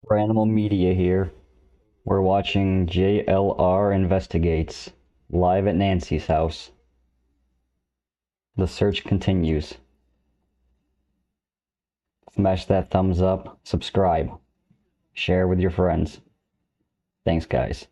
Ranimal Media here. We're watching JLR Investigates, live at Nancy's house. The search continues. Smash that thumbs up, subscribe, share with your friends. Thanks, guys.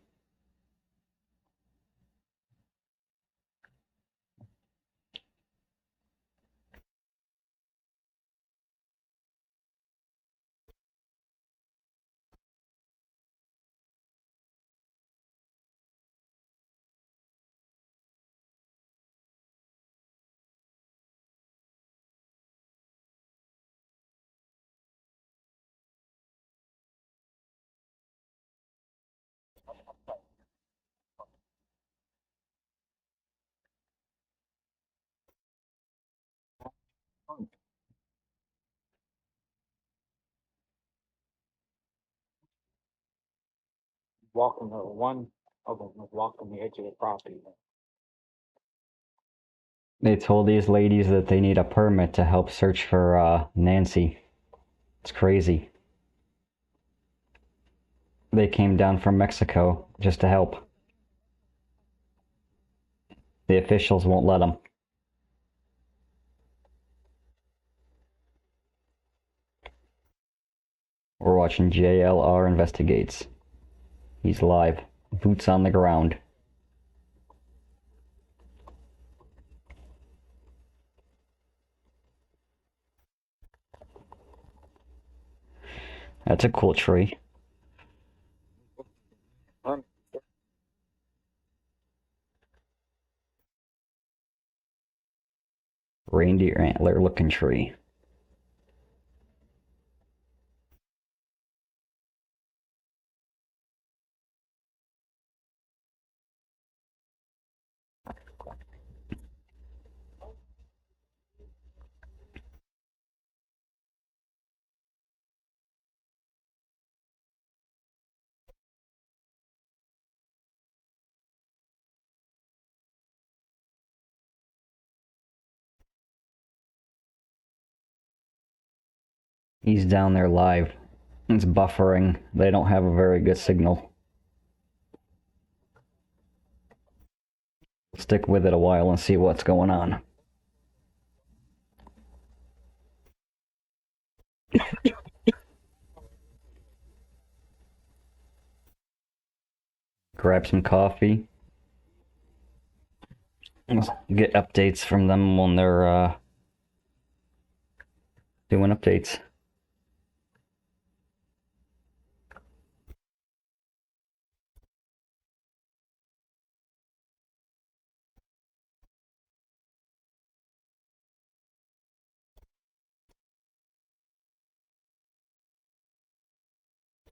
Walking one of them was walking the edge of the property. They told these ladies that they need a permit to help search for Nancy. It's crazy. They came down from Mexico just to help. The officials won't let them. We're watching JLR Investigates. He's live. Boots on the ground. That's a cool tree. Reindeer antler looking tree. He's down there live. It's buffering. They don't have a very good signal. Stick with it a while and see what's going on. Grab some coffee. Get updates from them when they're doing updates.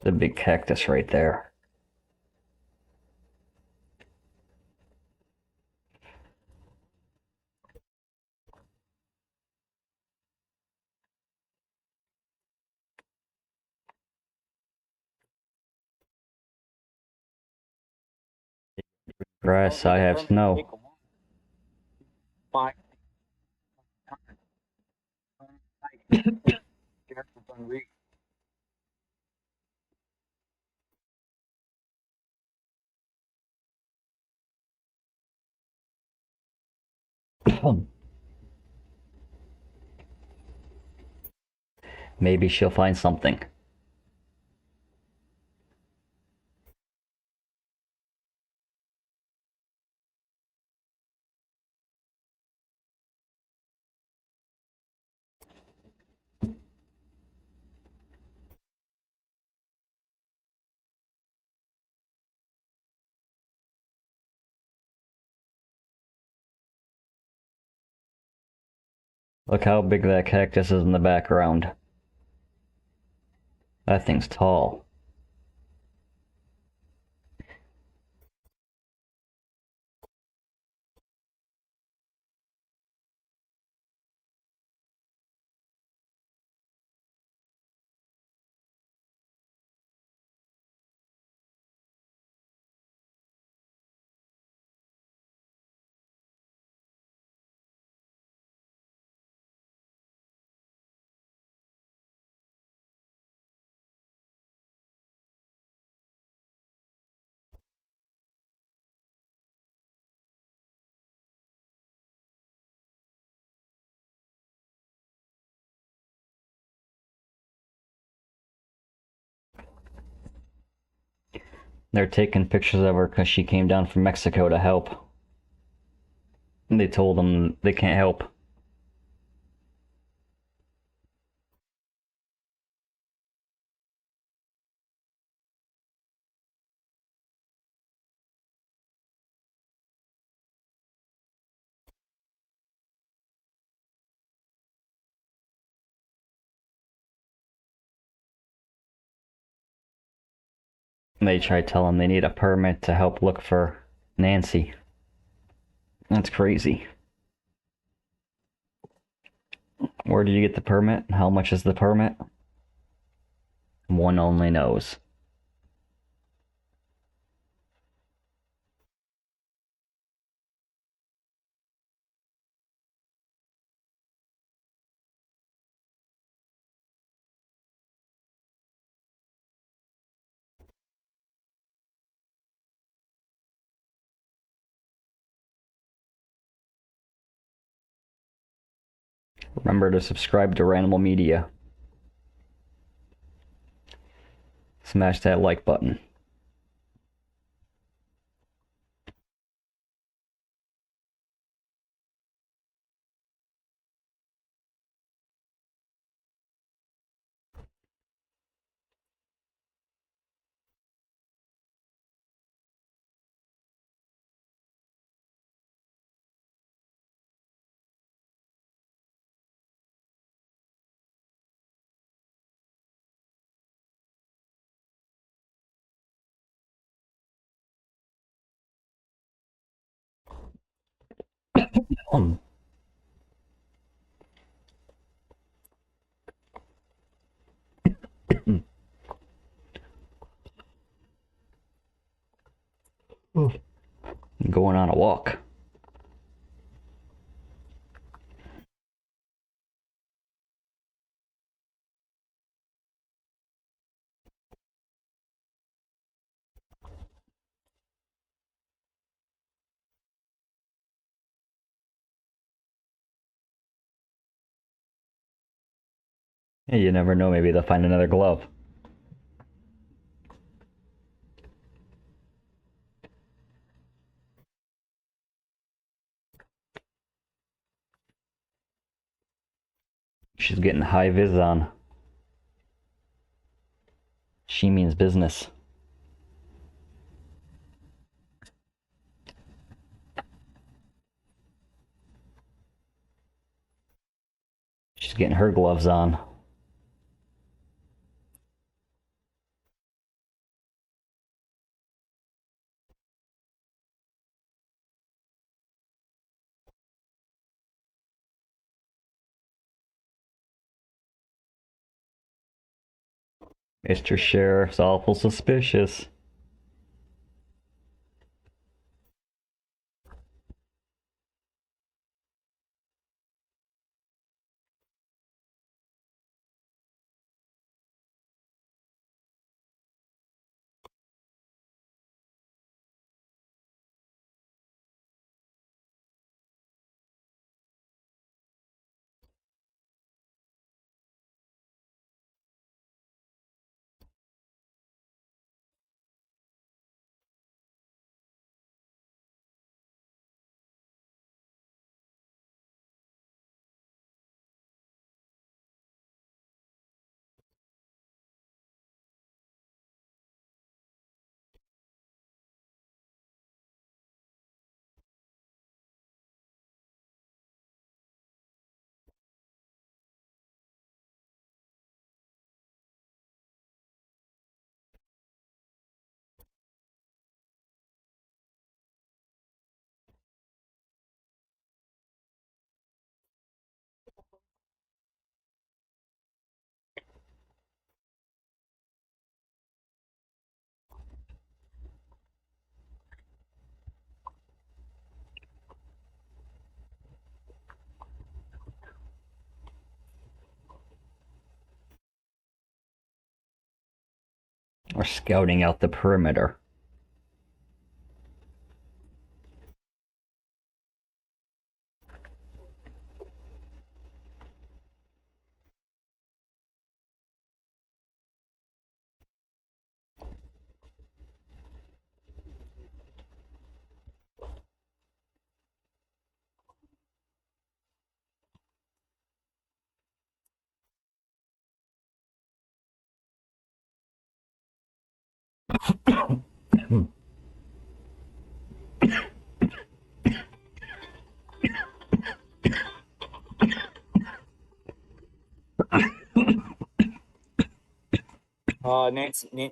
The big cactus right there. Grass, I have snow. Maybe she'll find something. Look how big that cactus is in the background. That thing's tall. They're taking pictures of her because she came down from Mexico to help. And they told them they can't help. And they tried telling them they need a permit to help look for Nancy. That's crazy. Where did you get the permit? How much is the permit? One only knows. Remember to subscribe to Ranimal Media. Smash that like button. Going on a walk. Yeah, you never know, maybe they'll find another glove. She's getting high vis on. She means business. She's getting her gloves on. Mr. Sheriff's awful suspicious. Or scouting out the perimeter.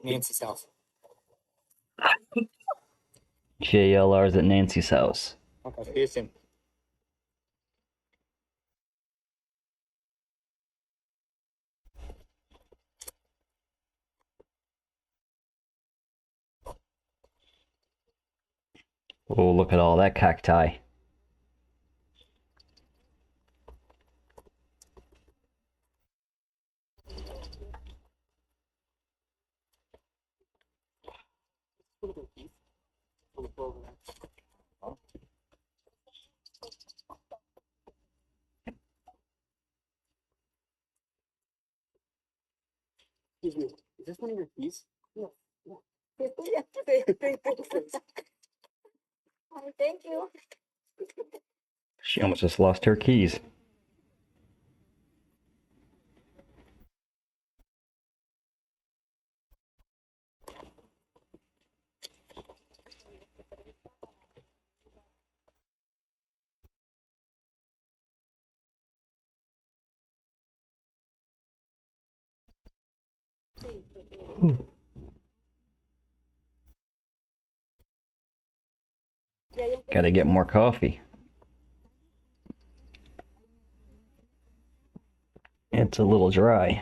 Nancy's house. JLR's at Nancy's house. Okay, here's him. Oh, look at all that cacti. Excuse me, is this one of your keys? Oh, thank you. She almost just lost her keys. Gotta get more coffee. It's a little dry.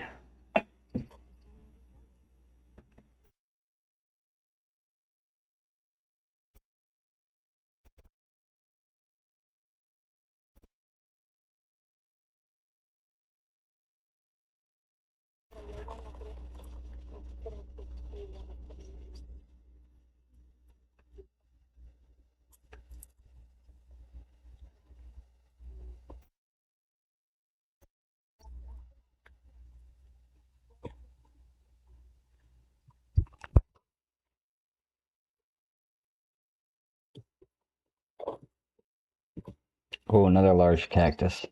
Oh, another large cactus.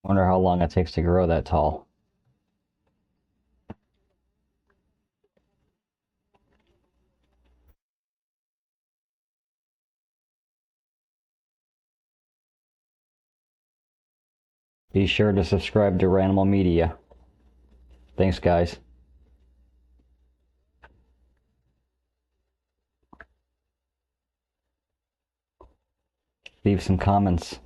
Wonder how long it takes to grow that tall. Be sure to subscribe to Ranimal Media. Thanks, guys. Leave some comments.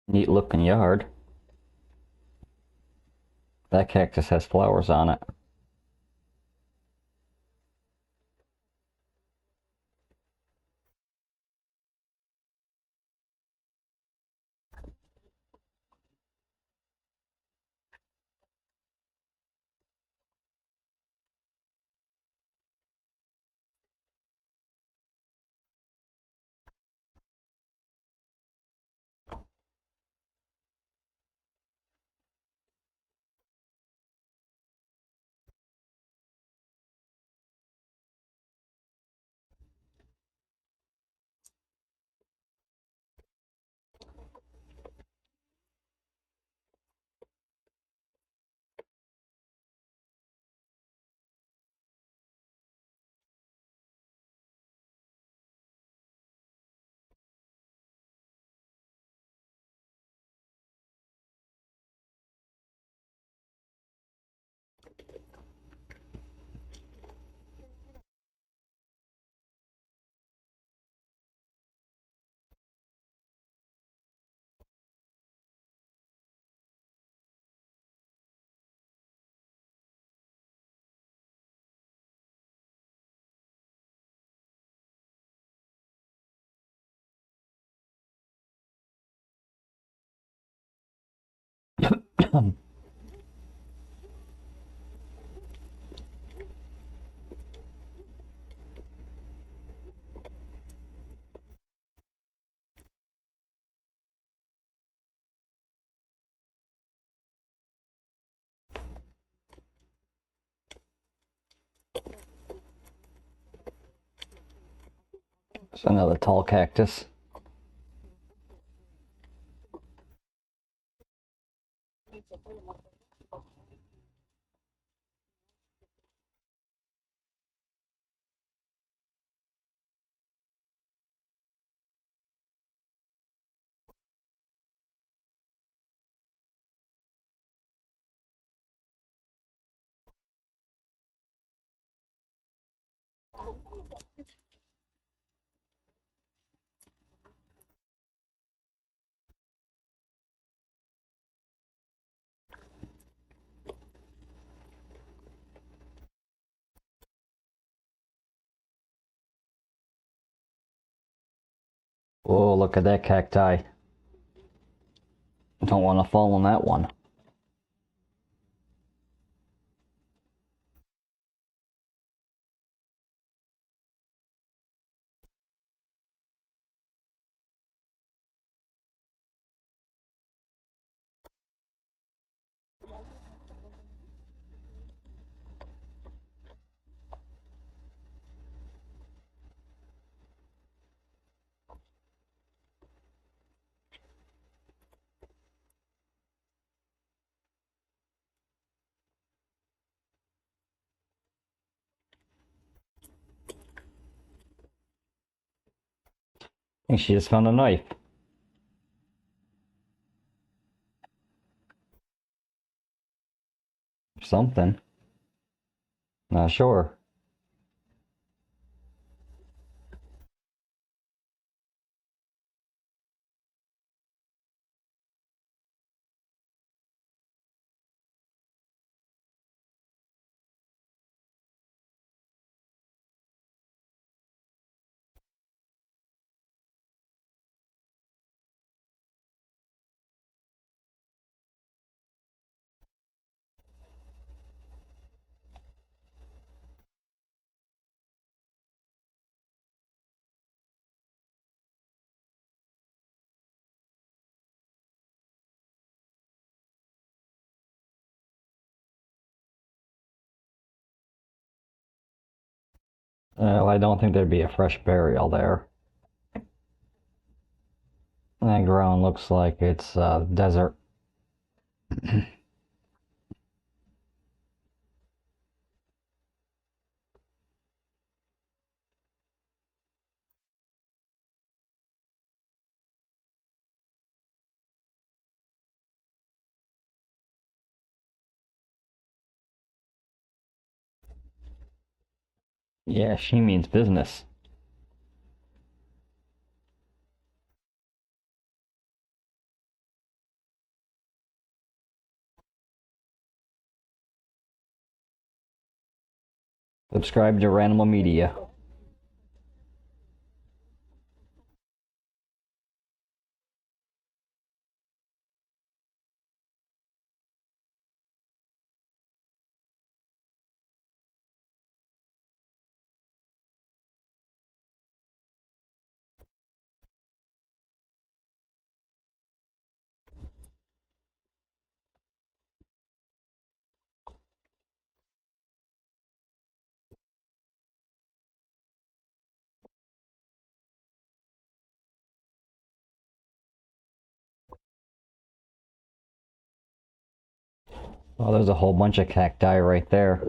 Neat looking yard. That cactus has flowers on it. There's another tall cactus. Oh, look at that cacti. Don't want to fall on that one. I think she just found a knife. Something. Not sure. I don't think there'd be a fresh burial there. That ground looks like it's desert. Yeah, she means business. Subscribe to Ranimal Media. Oh, there's a whole bunch of cacti right there.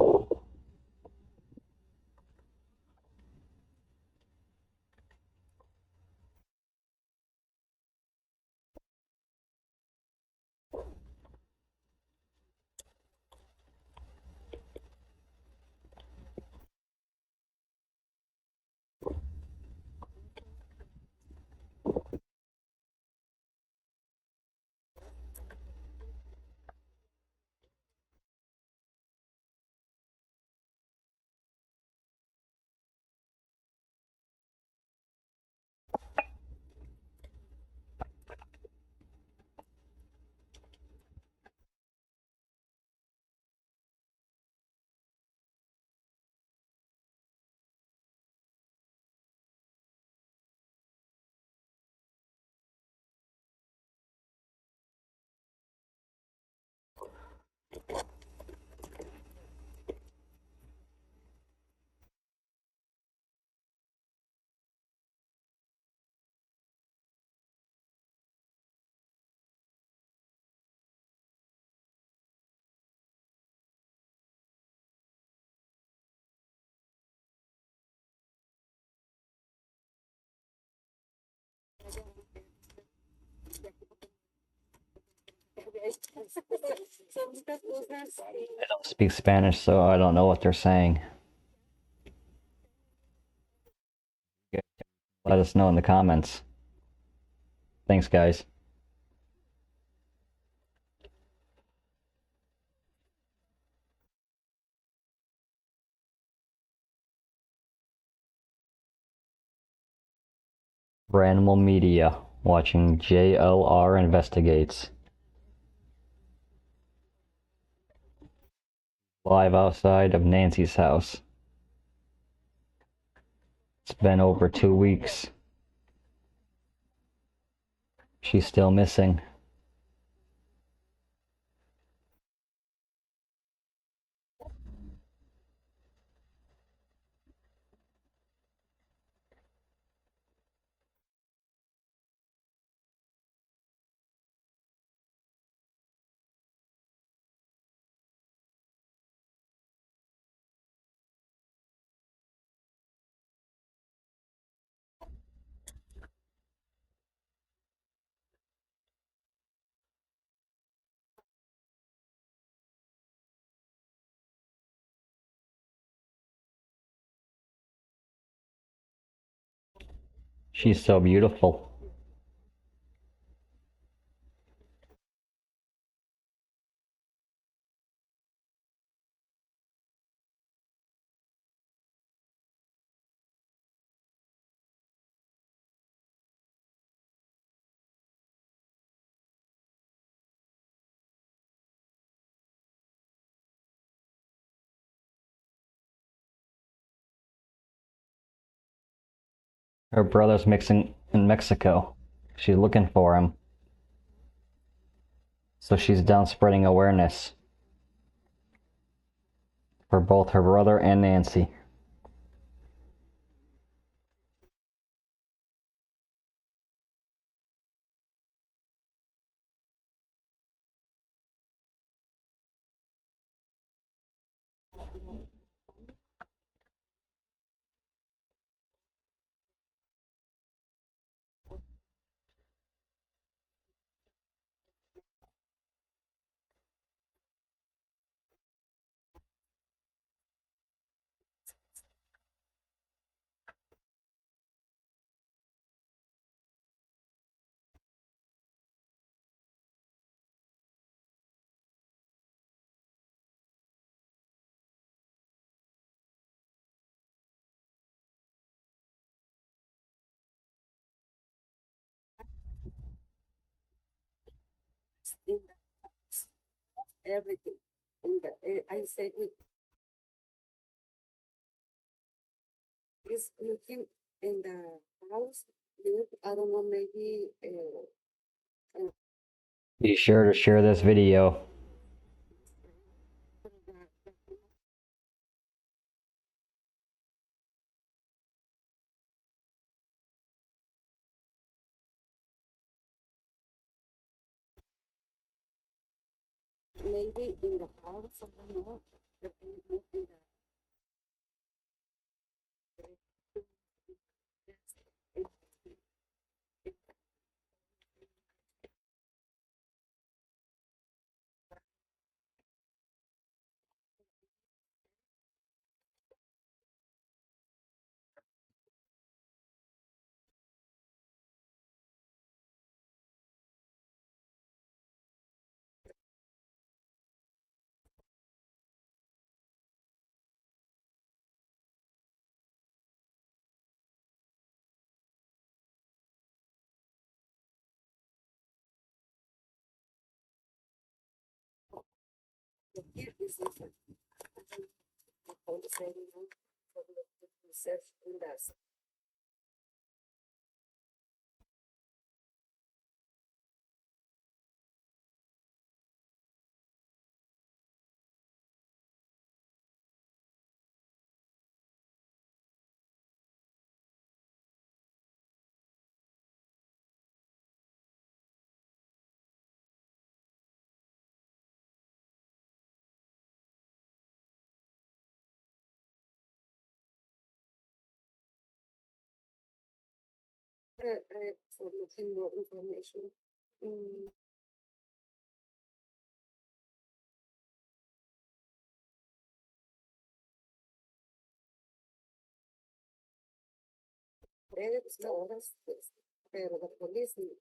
I don't speak Spanish, so I don't know what they're saying. Let us know in the comments. Thanks, guys. Ranimal Media, watching JLR Investigates. Live outside of Nancy's house. It's been over 2 weeks. She's still missing. She's so beautiful. Her brother's mixing in Mexico. She's looking for him. So she's down spreading awareness for both her brother and Nancy. Everything. I said it is looking in the house. I don't know, maybe Be sure to share this video. maybe in the house. I don't know. Here is the police area for the research in the for looking more information. Mm. Horas, pues, pero la policía.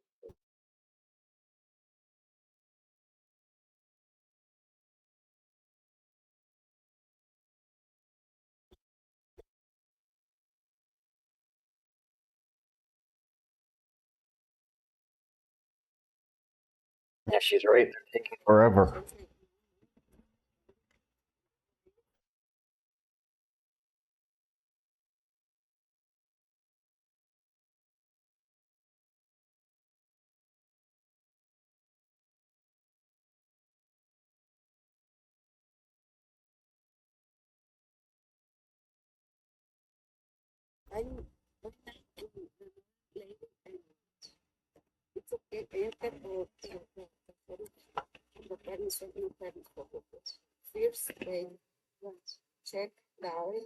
Yeah, she's right. They're taking forever. It's okay, enter or the parents of no parents for first they check diary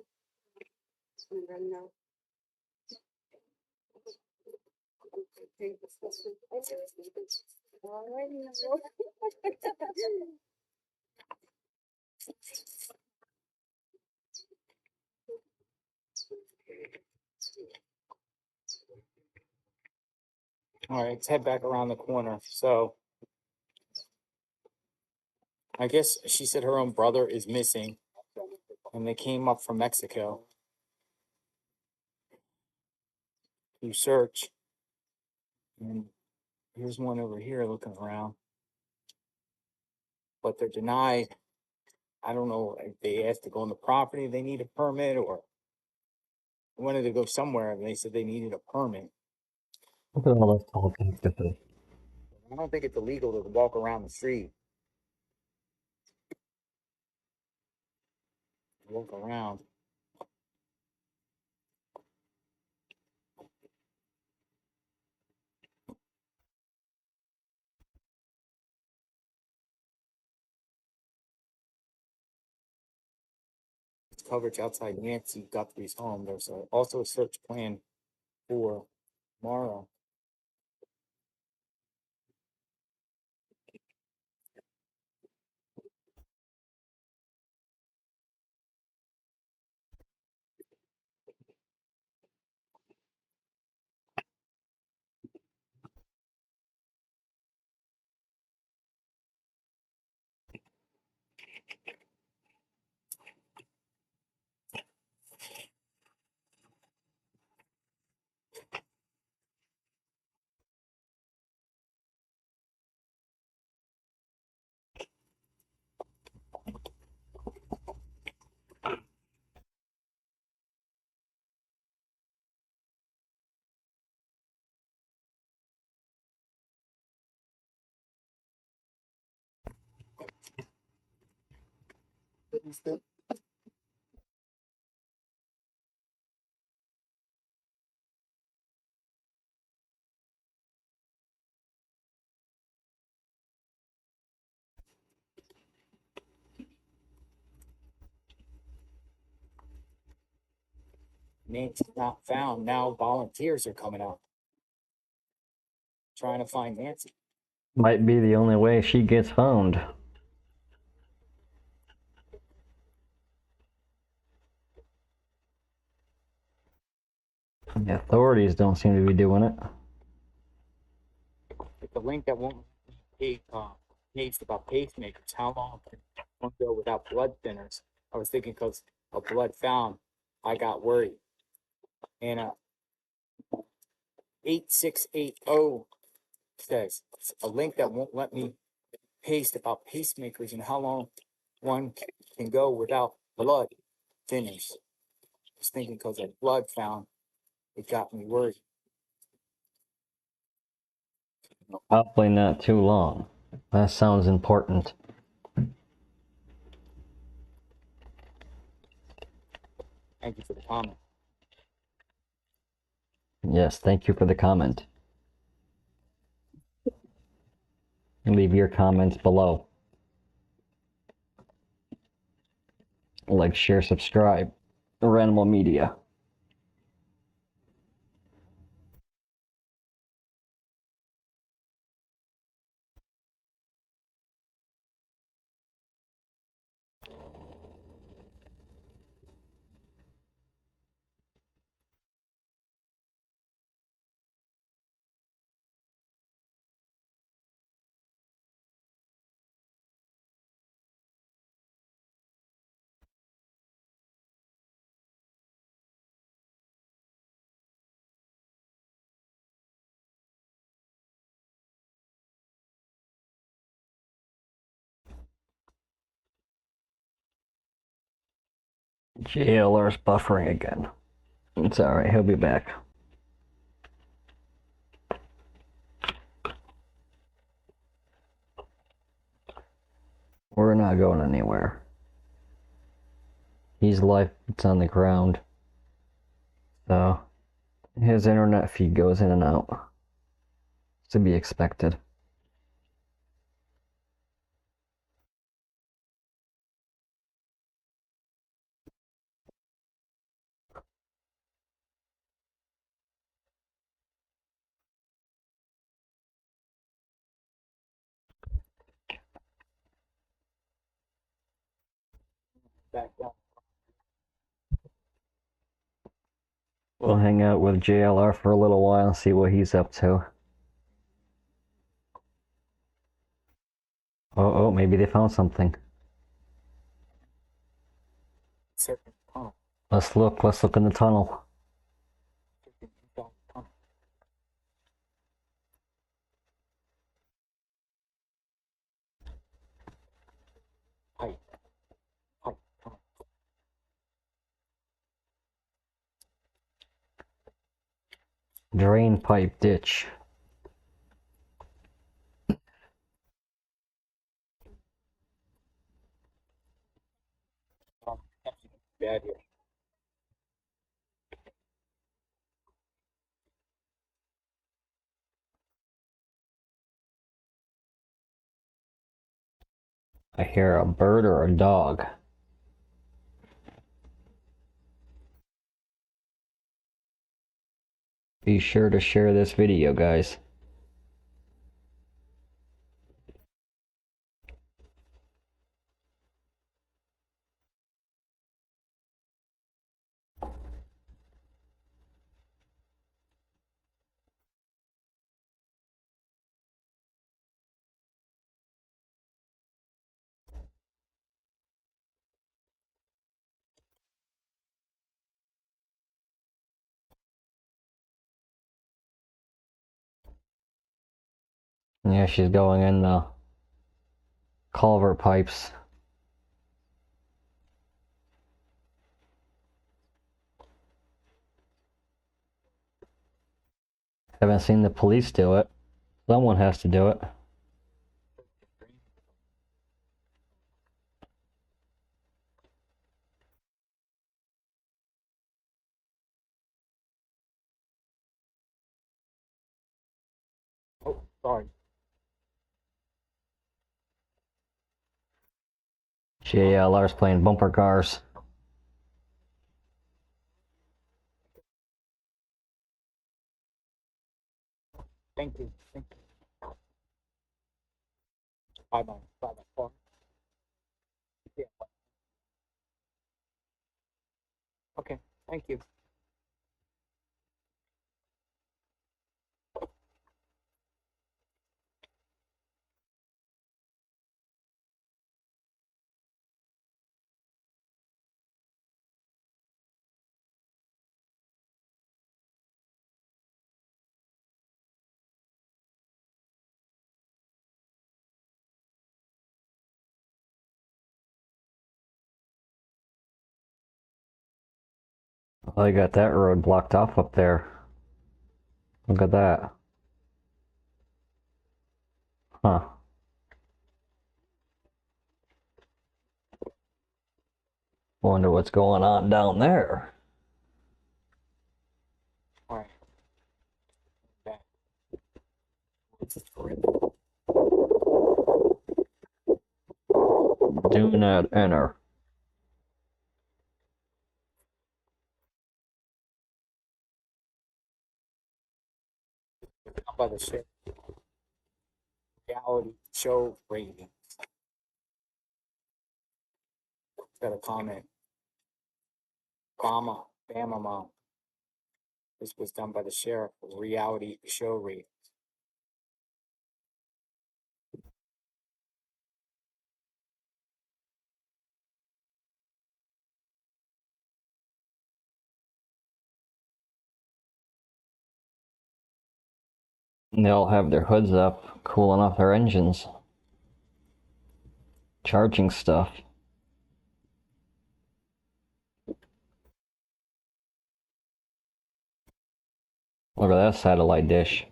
and then now. All right, let's head back around the corner. So I guess she said her own brother is missing, and they came up from Mexico to search. And here's one over here looking around, but they're denied. I don't know if they asked to go on the property, they need a permit, or wanted to go somewhere and they said they needed a permit. Look at all this tall cactus. I don't think it's illegal to walk around the street. Walk around. It's coverage outside Nancy Guthrie's home. There's also a search plan for tomorrow. Nancy's not found. Now volunteers are coming out trying to find Nancy. Might be the only way she gets found. The authorities don't seem to be doing it. It's a link that won't paste about pacemakers. How long can one go without blood thinners? I was thinking because of blood found, I got worried. And 8680 says a link that won't let me paste about pacemakers and how long one can go without blood thinners. I was thinking because of blood found, it got me worried. Hopefully not too long. That sounds important. Thank you for the comment. Yes, thank you for the comment. Leave your comments below. Like, share, subscribe. Ranimal Media. JLR's buffering again. It's alright, he'll be back. We're not going anywhere. He's live, it's on the ground. So, his internet feed goes in and out. It's to be expected. Back down. We'll hang out with JLR for a little while and see what he's up to. Oh, maybe they found something. Certain tunnel. Let's look in the tunnel. Pipe. Tunnel. Drain pipe ditch. Bad here. I hear a bird or a dog. Be sure to share this video, guys. Yeah, she's going in the culvert pipes. Haven't seen the police do it. Someone has to do it. Oh, sorry. JLR's playing bumper cars. Thank you. Thank you. Bye-bye. Bye-bye. Yeah. Okay. Thank you. Oh, you got that road blocked off up there. Look at that. Huh. Wonder what's going on down there. All right. Back. Do not enter. Down by the ship. Reality show rating. Got a comment. Bama mom. This was done by the sheriff. Reality show rating. They all have their hoods up, cooling off their engines. Charging stuff. Look at that satellite dish.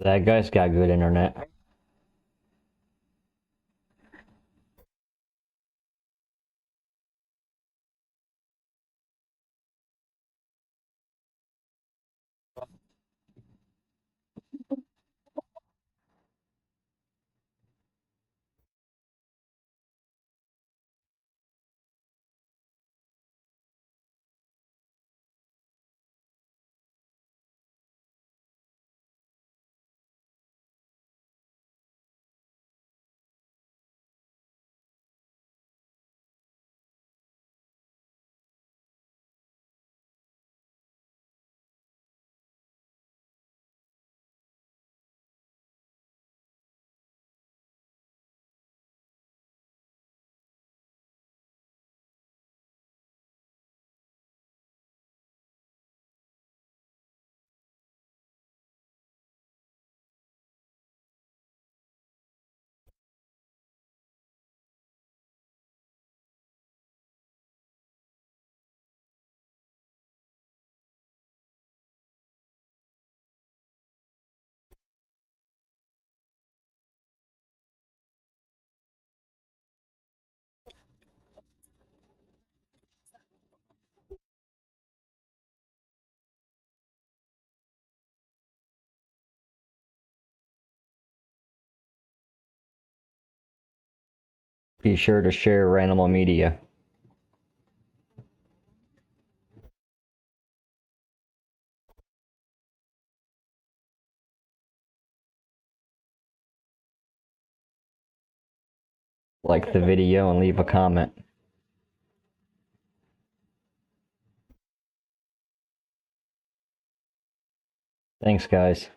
That guy's got good internet. Be sure to share Ranimal Media. Like the video and leave a comment. Thanks, guys.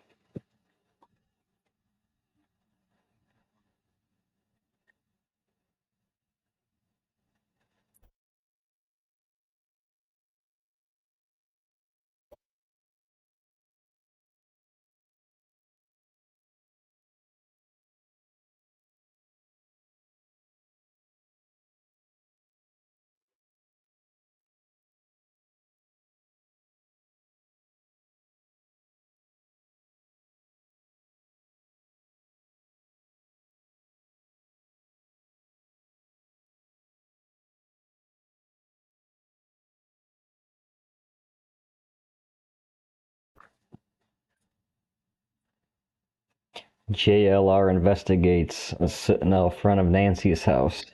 JLR investigates sitting out front of Nancy's house.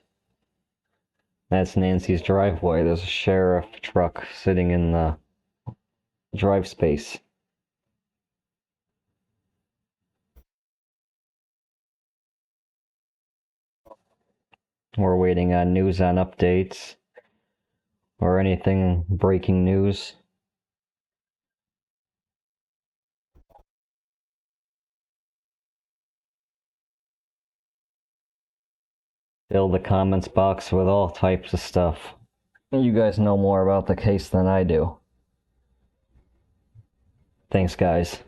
That's Nancy's driveway. There's a sheriff truck sitting in the drive space. We're waiting on news on updates or anything breaking news. Fill the comments box with all types of stuff. You guys know more about the case than I do. Thanks, guys.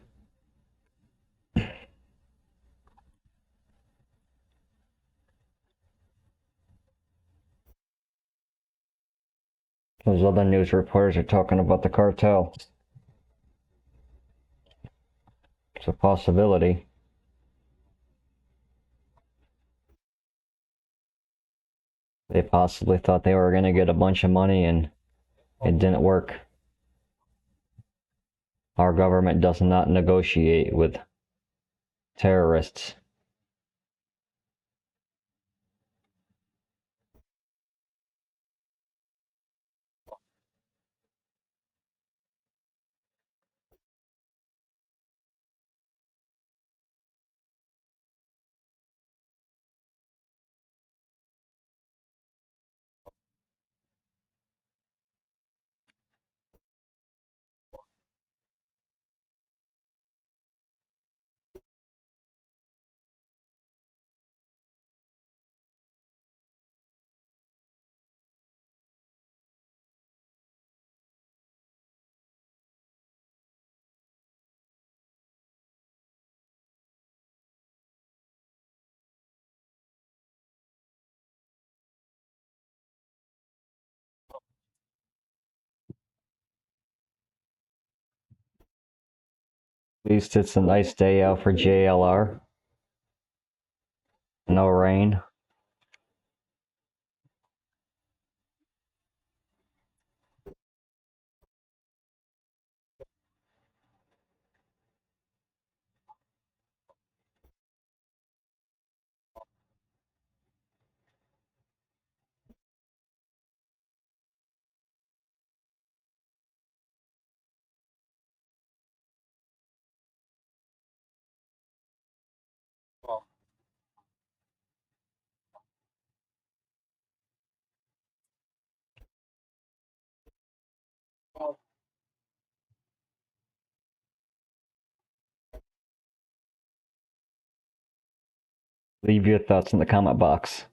Those other news reporters are talking about the cartel. It's a possibility. They possibly thought they were going to get a bunch of money and it didn't work. Our government does not negotiate with terrorists. At least it's a nice day out for JLR. No rain. Leave your thoughts in the comment box.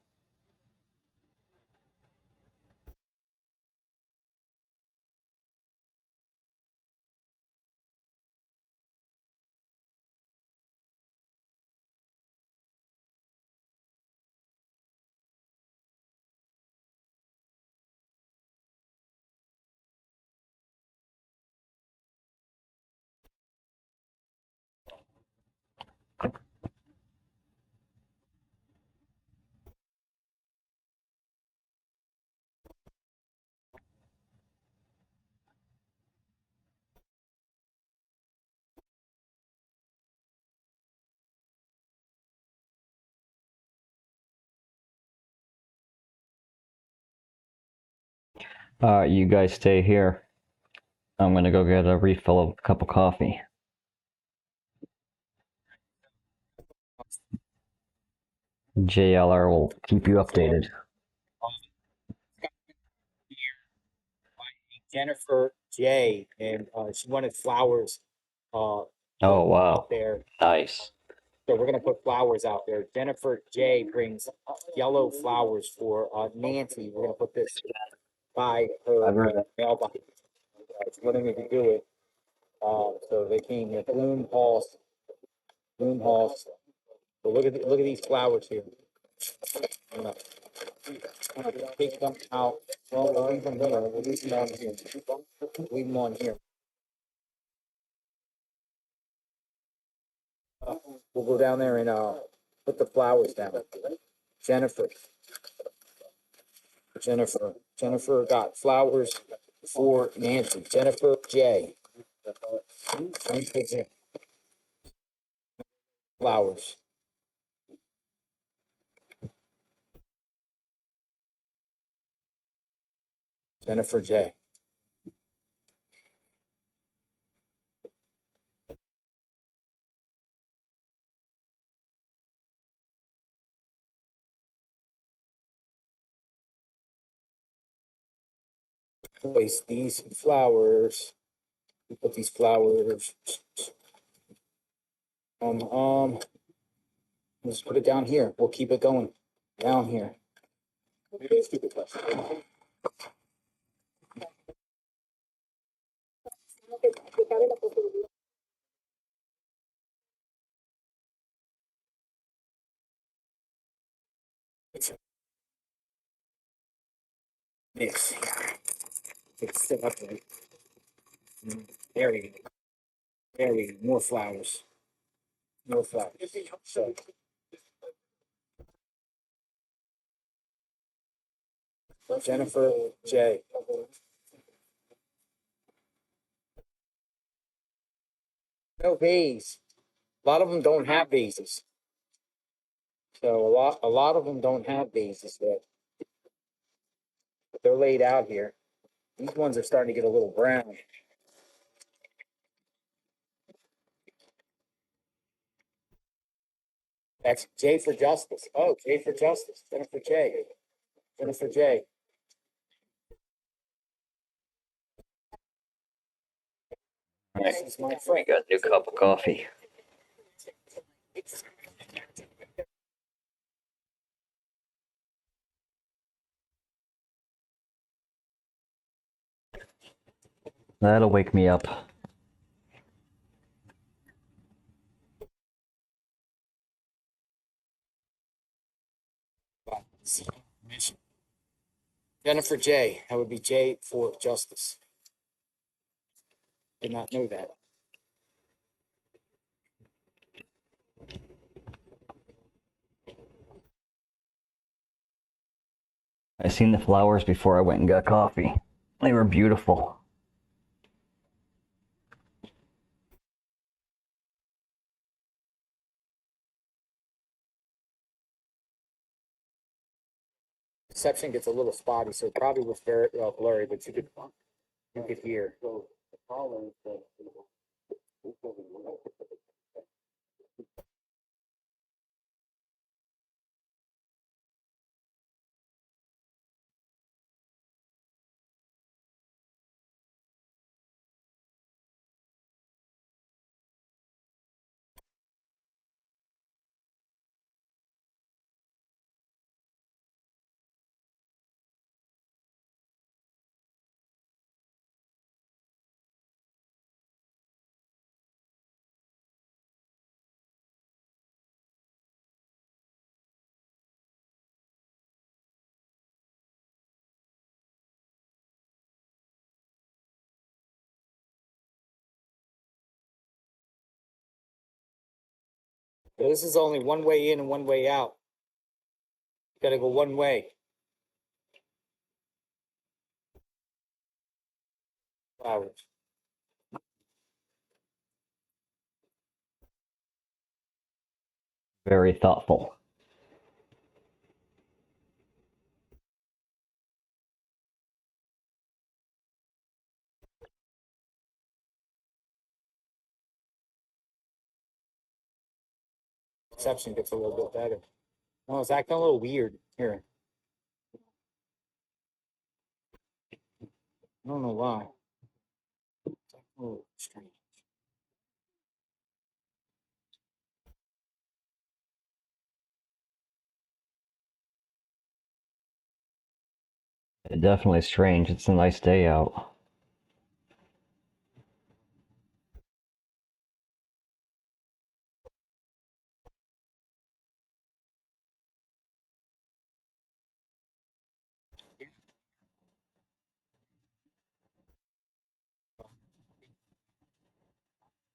You guys stay here. I'm gonna go get a refill of a cup of coffee. JLR will keep you updated. Jennifer J, and she wanted flowers. Oh wow, out there. nice. So we're gonna put flowers out there. Jennifer J brings yellow flowers for Nancy. We're gonna put this by her mailbox. She wanted me to do it. So they came here. Bloom Halls. Bloom Halls. So look at these flowers here. I'm gonna take them out. Well, we'll leave them here. We'll leave them on here. Leave them on here. We'll go down there and put the flowers down. Jennifer. Jennifer got flowers for Nancy. Jennifer J. Flowers. Jennifer J. Place these flowers. We put these flowers. Let's put it down here. We'll keep it going down here. This. It's still up there. There you go. There we go. More flowers. More flowers. So, Jennifer J. No vase. A lot of them don't have vases. So a lot of them don't have vases yet. But they're laid out here. These ones are starting to get a little brown. That's J for Justice. Oh, J for Justice. Jennifer J. Jennifer J. This is my friend. Got a new cup of coffee. That'll wake me up. Jennifer J. That would be J for Justice. Did not know that. I seen the flowers before I went and got coffee. They were beautiful. Reception gets a little spotty, so it probably was very blurry, but you could hear. So this is only one way in and one way out. You gotta go one way. Flowers. Very thoughtful. Reception gets a little bit better. No, it's acting a little weird here. I don't know why. It's acting a little strange. Definitely strange. It's a nice day out.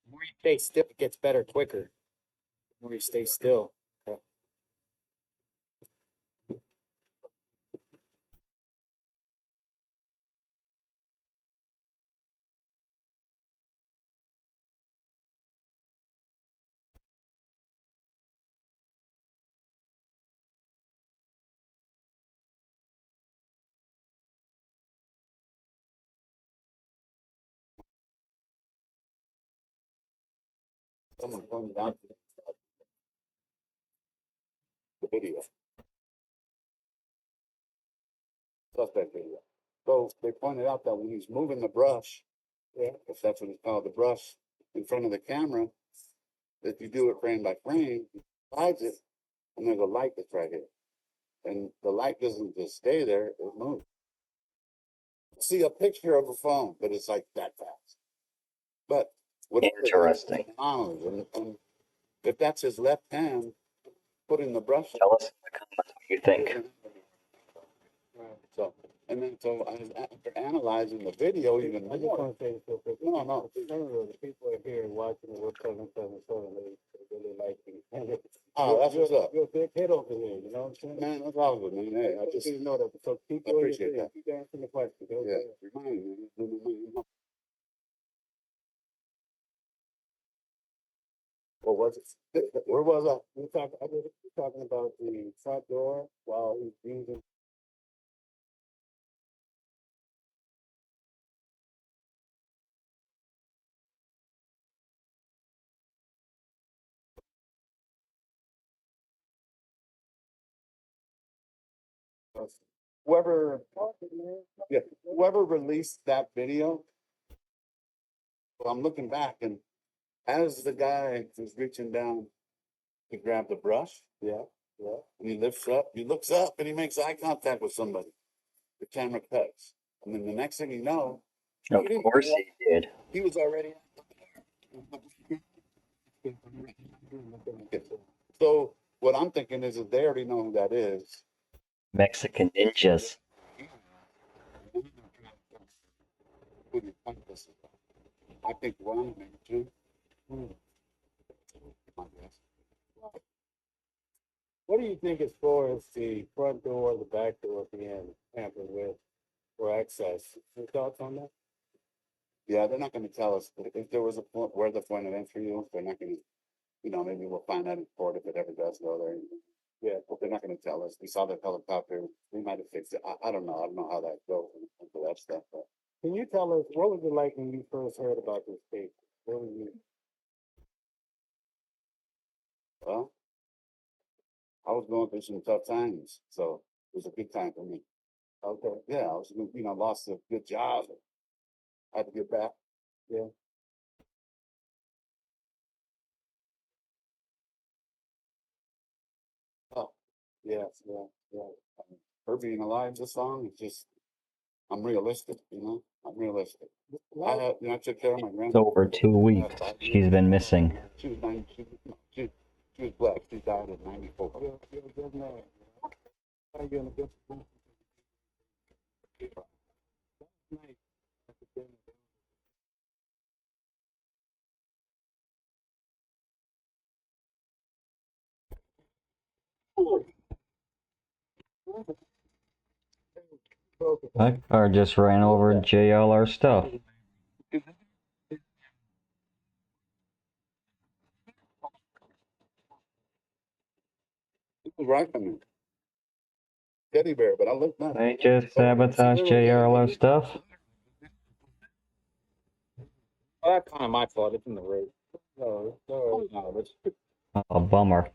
The more you stay still, it gets better quicker. The more you stay still. Okay. Someone pointed out the video. Suspect video. So they pointed out that when he's moving the brush, if that's what it's called, the brush in front of the camera, if you do it frame by frame, he hides it, and there's a light that's right here. And the light doesn't just stay there, it moves. See a picture of a phone, but it's like that fast. But whatever it is, Interesting. it's anomaly. And if that's his left hand putting the brush. Tell us in the comments what you think. So, and then so after analyzing the video even more. I just want to say this real quick. No. The people are here watching the 777. They really like you. Oh, that's what's up. You're a big hit over here. You know what I'm saying? Man, that's awesome, man. Hey, I just didn't know that. So keep I appreciate that. Keep answering the question. Yeah, remind me. What was it? Where was I? We were talking about the front door while he's using. Whoever, yeah, whoever released that video. Well, I'm looking back, and as the guy is reaching down to grab the brush, and he looks up, and he makes eye contact with somebody. The camera cuts, and then the next thing you know, Of course he did. he was already. So what I'm thinking is that they already know who that is. Mexican ninjas. I think one, maybe two. My guess. What do you think as far as the front door, the back door being tampered with for access? Any thoughts on that? Yeah, they're not gonna tell us if there was a point where the point of entry is, they're not gonna, maybe we'll find out in court if it ever does go there. Yeah, but they're not gonna tell us. We saw the helicopter, we might have fixed it. I don't know. I don't know how that goes into that stuff, but Can you tell us, what was it like when you first heard about this case? What was you? well, I was going through some tough times, so it was a good time for me. Okay, Yeah, I was, lost a good job. Had to get back. yeah. Oh, Yes, yeah. her being alive this long is just, I'm realistic, I'm realistic. I took care of my It's grandmother. over 2 weeks. She's been missing. She was 90, she was black. She died at 94. You're a good man. You're in a good position. Nice. That car just ran over JLR stuff. It was right from me. Teddy bear, but I looked back. They just sabotaged JLR stuff. Well, that's kind of my fault. It's in the road. No, but A bummer.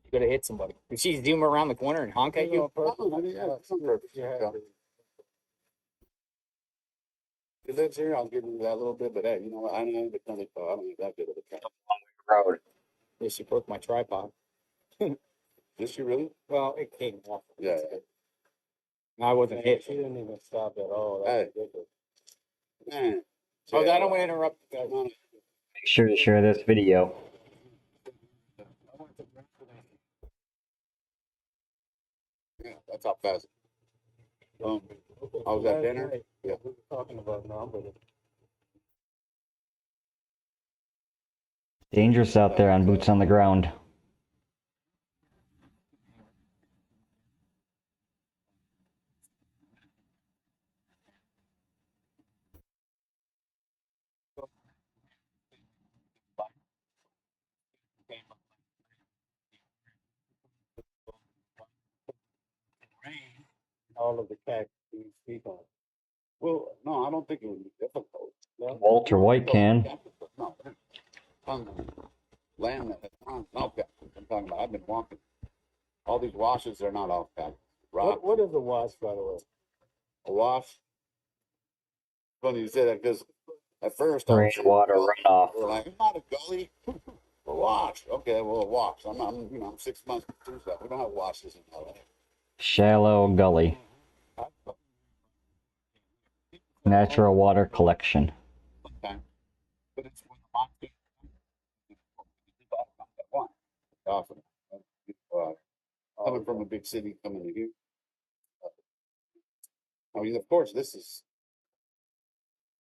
you could have hit somebody. Did she zoom around the corner and honk at you? He lives here. I'll give him that little bit, but hey, you know what? I don't have another car. I don't have that good of a car. Road. Yeah, she broke my tripod. Did she really? Well, it came off. Yeah. I wasn't hit. She didn't even stop at all. Hey. That's ridiculous. Man. Oh, I don't want to interrupt you guys. Make sure to share this video. Yeah, that's how fast. I was at dinner. Yeah. We were talking about numbers. Dangerous out there on boots on the ground. All of the facts we speak on. Well, no, I don't think it would be difficult. No? Walter White can. No. Land that has okay. I'm talking about. I've been walking. All these washes are not off cap. Rock. What is a wash, by the way? A wash. Funny you say that because at first I was saying, Rainwater runoff. we're like, it's not a gully. A wash. Okay, well, a wash. I'm 6 months through that. We don't have washes in LA. Shallow gully. Natural water collection. Okay. But it's when the monsoon one. Often. Coming from a big city, coming to here. I mean, of course, this is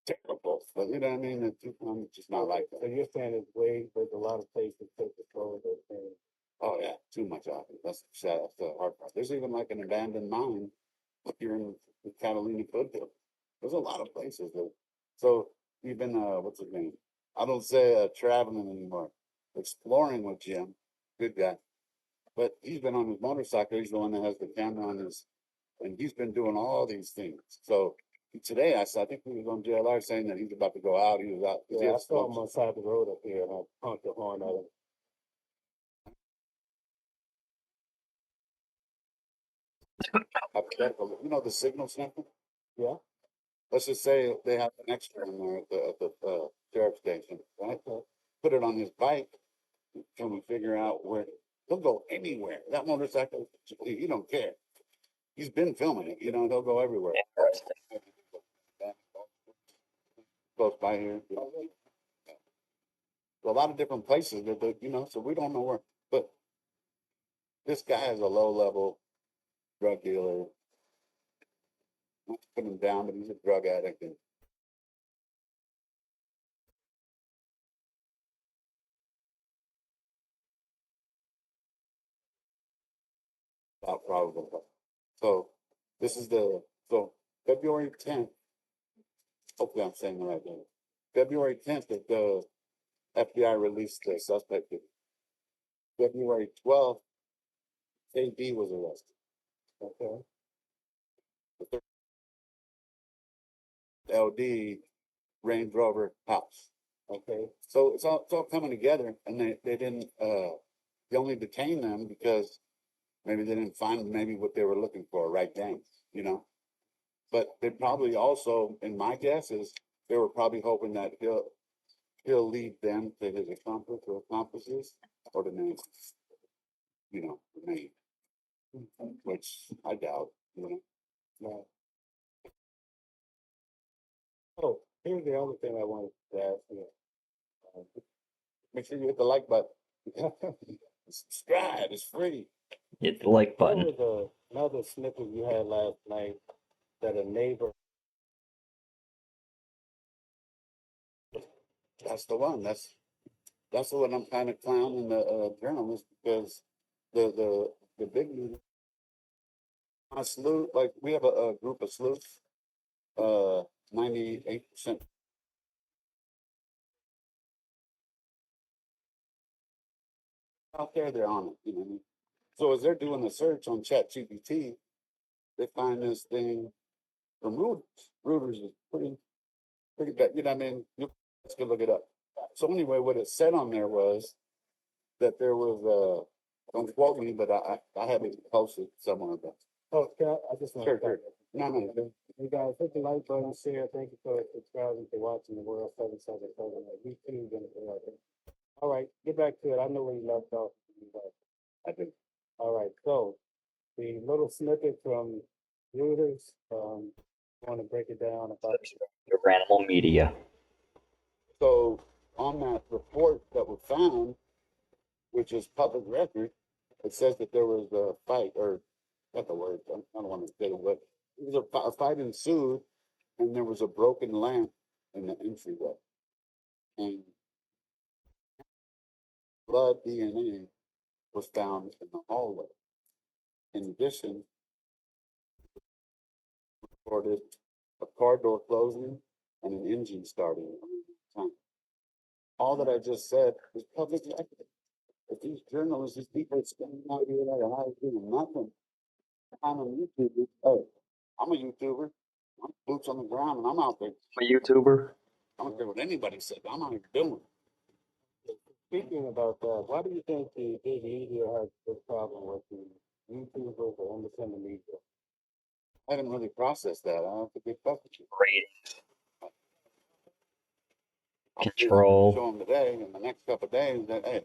terrible, but you know what I mean? I'm just not like So that. you're saying there's a lot of places take control of those things. Oh, yeah, too much of it. That's the hard part. There's even like an abandoned mine up here in the Catalina Foothill. There's a lot of places that, so we've been, what's his name? I don't say traveling anymore, exploring with Jim, good guy. But he's been on his motorcycle. He's the one that has the camera on his, and he's been doing all these things. So today I think he was on JLR saying that he's about to go out. He was out. Yeah, I saw him on the side of the road up here and I honked the horn at him. Hypothetical. You know the signal sniffer? Yeah. Let's just say they have an extra in there at the sheriff station, right? Put it on his bike. Can we figure out where he'll go anywhere? That motorcycle, he don't care. He's been filming it, he'll go everywhere. Close by here. A lot of different places that, so we don't know where, but this guy is a low level drug dealer. Not to put him down, but he's a drug addict and About probable. So this is so February 10th. Hopefully I'm saying the right date. February 10th, that the FBI released the suspect. February 12th, AB was arrested. Okay. LD Range Rover house. Okay. So it's all coming together, and they didn't they only detained them because maybe they didn't find maybe what they were looking for right then, you know. But they probably also, in my guess, is they were probably hoping that he'll lead them to his accomplice or accomplices or the name, you know, the name, which I doubt, you know. No. Oh, here's the other thing I wanted to ask you. Make sure you hit the like button. Subscribe, it's free. Hit the like There button. was another snippet you had last night that a neighbor. That's the one. That's the one I'm kind of clowning the journalist because the big news. A sleuth, like we have a group of sleuths, 98% out there, they're on it, you know what I mean? So as they're doing the search on ChatGPT, they find this thing from Reuters. Reuters is pretty bad, you know what I mean? Let's go look it up. So anyway, what it said on there was that there was don't quote me, but I have it posted somewhere. But Oh, I just want sure, to sure. No. you guys hit the like button, share. Thank you for subscribing to watching the World 777 on YouTube and everything. All right, get back to it. I know where you left off. I think All right, so the little snippet from Reuters, want to break it down about. The Ranimal Media. so. On that report that was found, which is public record, it says that there was a fight, or not the word. I don't want to say it, but it was a fight ensued, and there was a broken lamp in the entryway, and blood DNA was found in the hallway. In addition, reported a car door closing and an engine starting at the time. All that I just said is public record. If these journalists, these people are spending out here like a lot of doing nothing, I'm a YouTuber. Hey, I'm a YouTuber. I'm boots on the ground, and I'm out there. A YouTuber? I don't care what anybody says. I'm out here doing. Speaking about that, why do you think the big media has this problem with the YouTubers or independent media? I didn't really process that. I have to be fucking you. Ratings. I'll Control. show them today in the next couple of days that hey,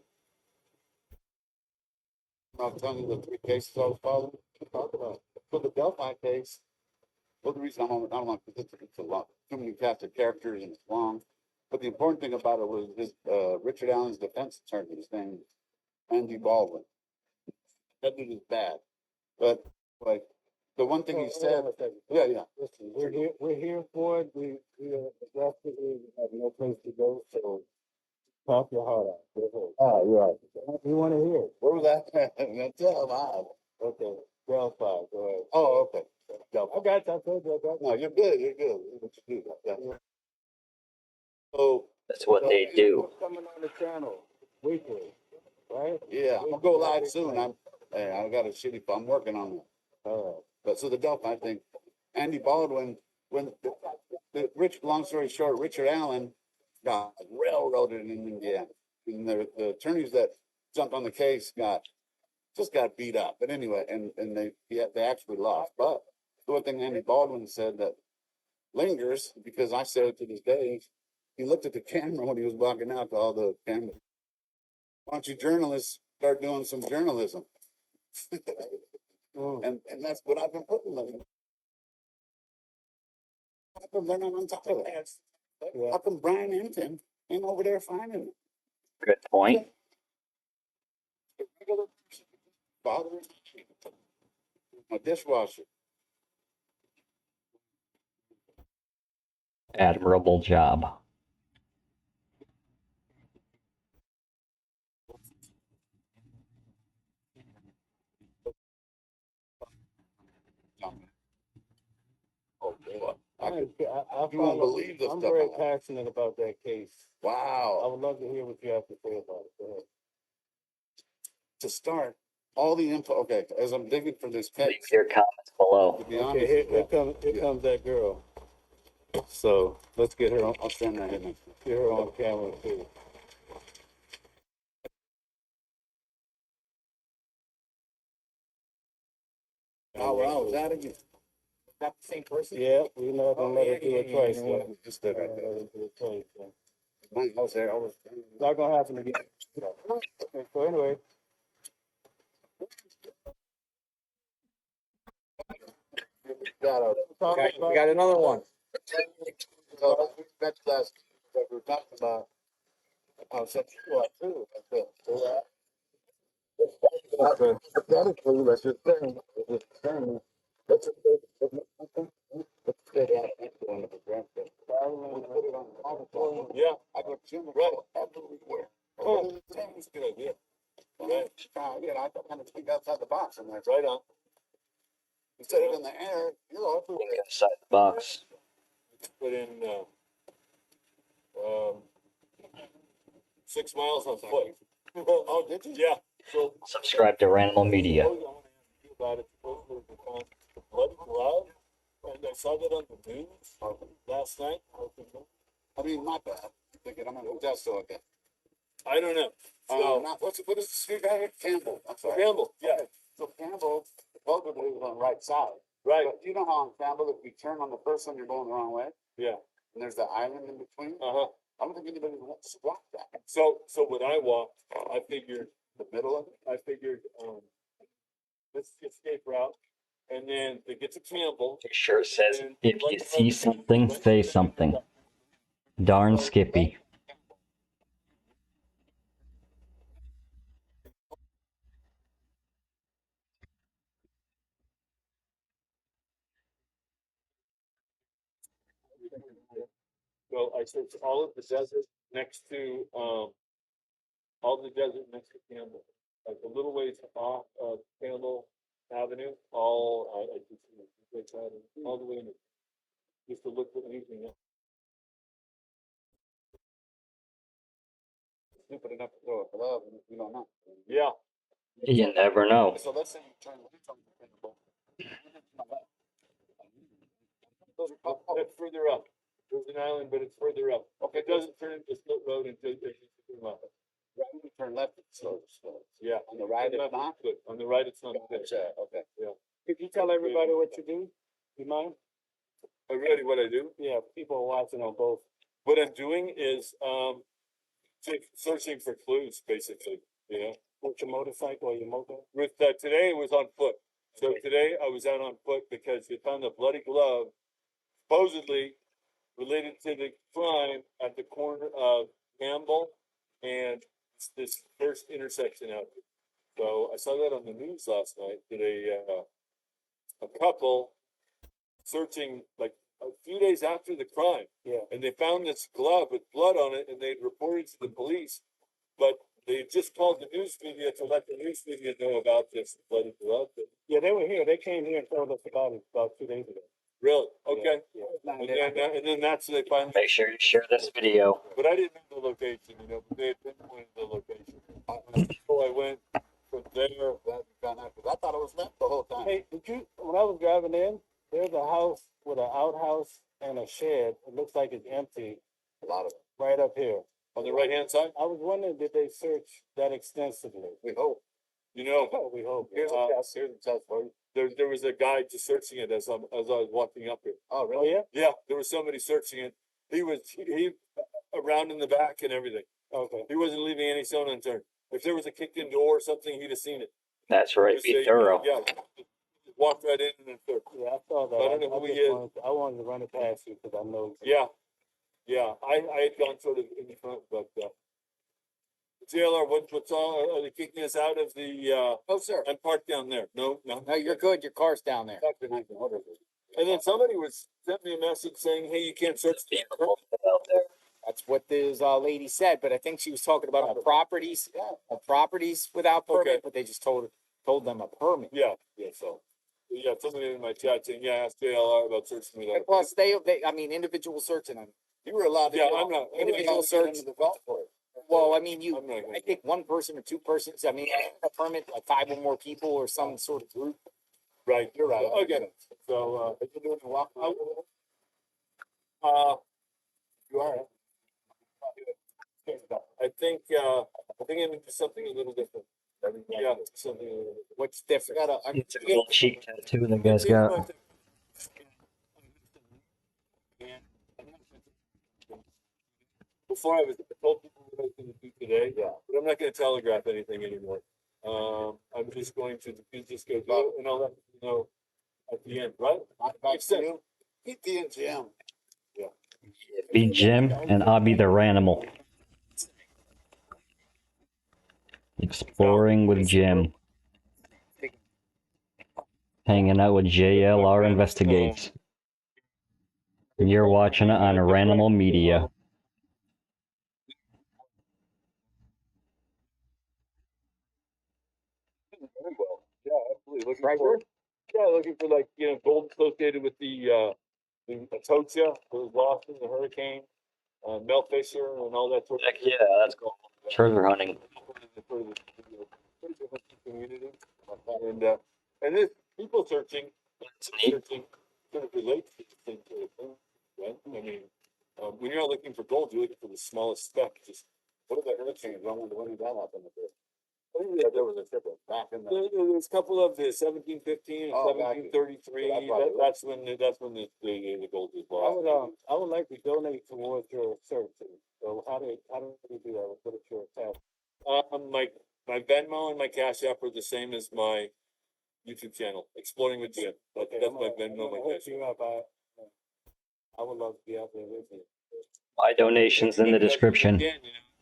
I'll tell you the 3 cases I was following. Talk about for the Delphi case. Well, the reason I don't want because it's a lot too many cast of characters and it's long. But the important thing about it was his Richard Allen's defense attorney, his name Andy Baldwin. That dude is bad, but like the one thing he said, yeah. Listen, we're here for it. We desperately have no place to go, so talk your heart out. Go ahead. Oh, you're right. We want to hear it. Where was that? That's live. Okay, Delphi, go ahead. Oh, okay. I got you. I told you. I got you. No, you're good. You're good. What you do? Yeah. So That's what they do. Coming on the channel weekly, right? yeah, I'm gonna go live soon. I got a shitty. I'm working on it. But so the Delphi thing, Andy Baldwin, when long story short, Richard Allen got railroaded in Indiana, and the attorneys that jumped on the case got beat up. But anyway, and they actually lost. But the one thing Andy Baldwin said that lingers, because I said it to this day, he looked at the camera when he was walking out to all the cameras. Why don't you journalists start doing some journalism? And that's what I've been putting them. How come they're not on top of that? How come Brian Hinton ain't over there finding it? Good point. A regular person, father, a dishwasher. Admirable job. You won't believe the I'm stuff very I- passionate about that case. I Wow. would love to hear what you have to say about it. Go ahead. To start, all the info, okay, as I'm digging for this Leave case, your comments below. to be Okay, honest, here yeah, comes that girl. So let's get her on, I'll stand right here next to you. get her on camera too. Oh, well, I was out of you. Not the same person? Yeah, we're not gonna let her do it twice. You know what? We just stood right there. Let her do it twice. Mine, I was there, I was. It's not gonna happen again. Okay, so anyway, We got another one. So, that's last, what we were talking about, how sexual too. Pathetically, let's just say, let's just say that influence of the grandparents. Yeah, I go to right everywhere. Oh, that's a good idea. Right. You know, I kind of think outside the box, and that's right on. Instead of in the air, you're everywhere. Inside the box. Put in 6 miles on foot. Oh, did you? Yeah. So Subscribe to Ranimal Media. I want to ask you about it. Supposedly we found the bloody glove, and I saw that on the news last night. I mean, not bad. Thinking I'm gonna just so okay. I don't know. So Not, what is the street guy? Campbell. I'm sorry. Campbell, yeah, Okay. So Campbell, supposedly was on the right side. right, But you know how on Campbell, if you turn on the first one, you're going the wrong way, yeah, and there's the island in between. uh-huh. I don't think anybody wants to block that. So when I walked, I figured The middle of it. I figured let's escape route, and then to get to Campbell. Make sure it says, if you see something, say something. Darn Skippy. So I searched all of the desert next to all the desert next to Campbell, like a little ways off of Campbell Avenue, I just all the way in, just to look for anything else. Stupid enough to throw a glove, and you don't know. Yeah, You never know. So let's say you turn left on the Campbell. Those are, it's further up. There's an island, but it's further up. Okay, it doesn't turn into Split Road until it's left. right when you turn left, it's slow. Yeah, On the right, it's left not. good. On the right, it's not good. Gotcha, okay. could you tell everybody what you do? You mind? Already, what I do? Yeah, people are watching on both. What I'm doing is searching for clues, basically. You know. With your motorcycle or your moped? With today it was on foot. So today I was out on foot because they found a bloody glove, supposedly related to the crime at the corner of Campbell and this first intersection out there. So I saw that on the news last night that a couple searching like a few days after the crime. Yeah. And they found this glove with blood on it, and they'd reported to the police, but they just called the news media to let the news media know about this bloody glove. Yeah, they were here. They came here and told us about it about 2 days ago. Really? Okay. Yeah. And then that's when they finally. Make sure you share this video. But I didn't know the location, you know. But they had pinpointed the location. So I went from there. Glad you found out, 'cause I thought it was left the whole time. Hey, when I was driving in, there's a house with an outhouse and a shed. It looks like it's empty A lot of it. right up here. On the right hand side, I was wondering, did they search that extensively? We hope. you know, Oh, we hope. Here's the test, here's the test for you. there was a guy just searching it as I was walking up here. Oh, Oh, really? yeah? Yeah, there was somebody searching it. He around in the back and everything. Okay. He wasn't leaving any stone unturned. If there was a kicked in door or something, he'd have seen it. That's right, Just be say, thorough. Yeah, walked right in and then third. Yeah, I saw that. I don't know who he is. I wanted to run it past you because I know. Yeah, yeah. I had gone sort of in the front, but JLR, what's all? Are they kicking us out of the? Oh, sir. I'm parked down there. No. No, you're good. Your car's down there. That's been, I can order this. And then somebody sent me a message saying, "Hey, you can't search the People out there. That's what this lady said, but I think she was talking about on properties, Yeah. on properties without permit, Okay. but they just told them a permit. Yeah. So Yeah, somebody in my chat saying, yeah, ask JLR about searching me. And plus, I mean, individual searching them. You were allowed to. Yeah, get I'm not- individual search. into the golf course. Well, I mean, I'm not gonna- I think one person or two persons, I mean, a permit, like 5 or more people or some sort of group. Right, You're right. I Okay, get it. so, Are you doing the walk? you are. I think I'm gonna do something a little different. Yeah, something a little different. What's different? It's a little cheek tattoo the guy's got. Before I told people what I was gonna do today, but I'm not gonna telegraph anything anymore. I'm just going to just go do it and I'll let you know at the end, right? Makes sense. Keep the NGM. Be Jim, and I'll be the Ranimal. Exploring with Jim. Hanging out with JLR Investigates. You're watching it on Ranimal Media. Very well. Yeah, absolutely. Looking for like, gold associated with the Atocha, who was lost in the hurricane, Mel Fisher and all that sort of. Heck yeah, that's cool. Treasure hunting. For the treasure hunting community. And this people searching, searching sort of relates to the same sort of thing, right? I mean, when you're not looking for gold, you're looking for the smallest speck. Just What are the hurricanes? When did that happen? I think There was a trip back in the. there's a couple of the 1715 and Oh, back in- 1733. That's when the gold was lost. I would like to donate towards your search. So how do you do that? What is your task? My Venmo and my Cash App are the same as my YouTube channel, Exploring with Jim. That's my Venmo, my Cash App. I would love to be out there with you. My donation's in the description. Again,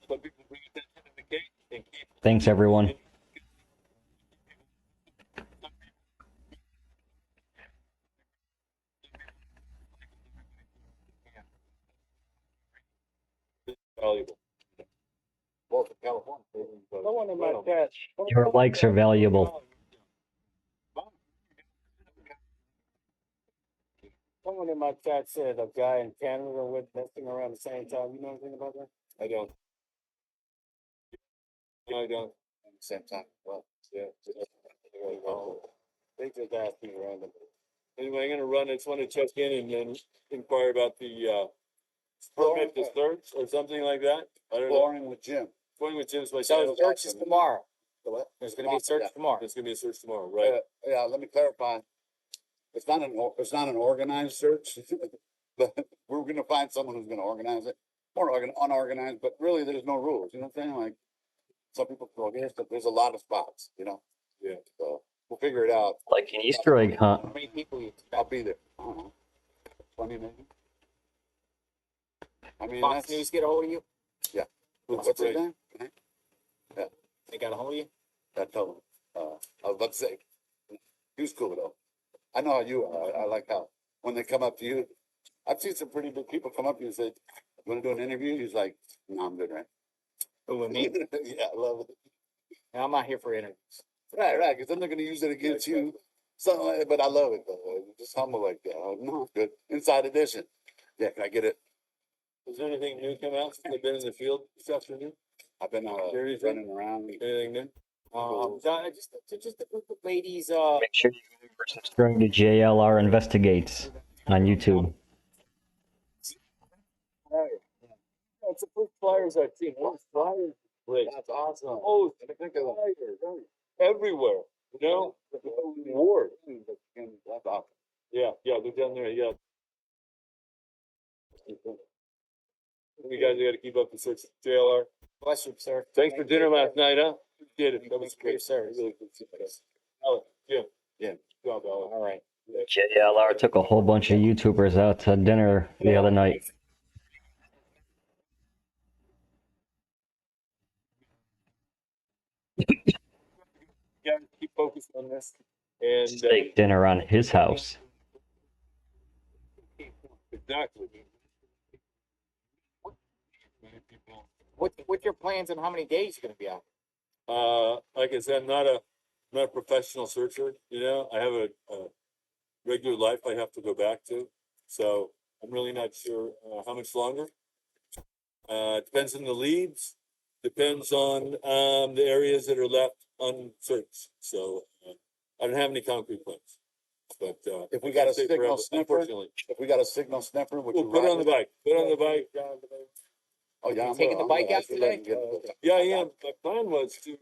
some people bring attention to the case and keep. Thanks, everyone. Valuable. Both in California. Someone in my chat. Your likes are valuable. Someone in my chat said a guy in Canada went missing around the same time. You know anything about that? I don't. No, I don't. At the same time. Well, Yeah. They just asked me randomly. Anyway, I'm gonna run. I just want to check in and then inquire about the permit to search or something like that. I don't know. Exploring with Jim. Exploring with Jim's my So channel. the search is tomorrow. The what? There's gonna be a search tomorrow. There's gonna be a search tomorrow, right? Yeah, let me clarify. It's not an organized search, but we're gonna find someone who's gonna organize it. More unorganized, but really there's no rules, you know what I'm saying? Like, some people throw this, but there's a lot of spots, you know? Yeah. So, we'll figure it out. Like an Easter egg hunt. How many people you expect? I'll be there. I don't know. 20 maybe? I mean, Fox that's, News get a hold of you? what's his great. name? They got a hold of you? That told him. I was about to say, he was cool though. I know how you are. I like how when they come up to you, I've seen some pretty big people come up to you and say, "You want to do an interview?" He's like, "No, I'm good, right?" Who, with me? Yeah, I love it. And I'm not here for interviews. Right. Because then they're gonna use it against you. Something like that. But I love it though. Just humble like that. I'm like, no, good. Inside edition. Yeah, can I get it? Is there anything new come out since I've been in the field this afternoon? I've been running around. Anything new? Just a group of ladies, Make sure you subscribe to JLR Investigates on YouTube. That's the first flyers I've seen. What flyers? Great. That's awesome. Oh, I think of flyers everywhere. You know, award. That's awesome. Yeah, they're down there. Yeah. You guys got to keep up the search. JLR. bless you, sir. Thanks for dinner last night, huh? Did it. That was Thank you, great. sir. Really good. Alex, Jim. Yeah. Good job, Alex. All right. JLR took a whole bunch of YouTubers out to dinner the other night. Yeah, keep focused on this. And Steak dinner on his house. exactly. What's your plans on how many days you're gonna be out? Like I said, I'm not a professional searcher. You know, I have a regular life I have to go back to. So I'm really not sure how much longer. It depends on the leads, depends on the areas that are left unsearched. So I don't have any concrete plans. But If we I got can't a say signal forever, sniffer, unfortunately. if we got a signal sniffer, would We'll you put it ride on the with bike. Put it on the bike. Oh, yeah. You I'm taking the I'm bike out I should let him today? get- Yeah, I am. My plan was to,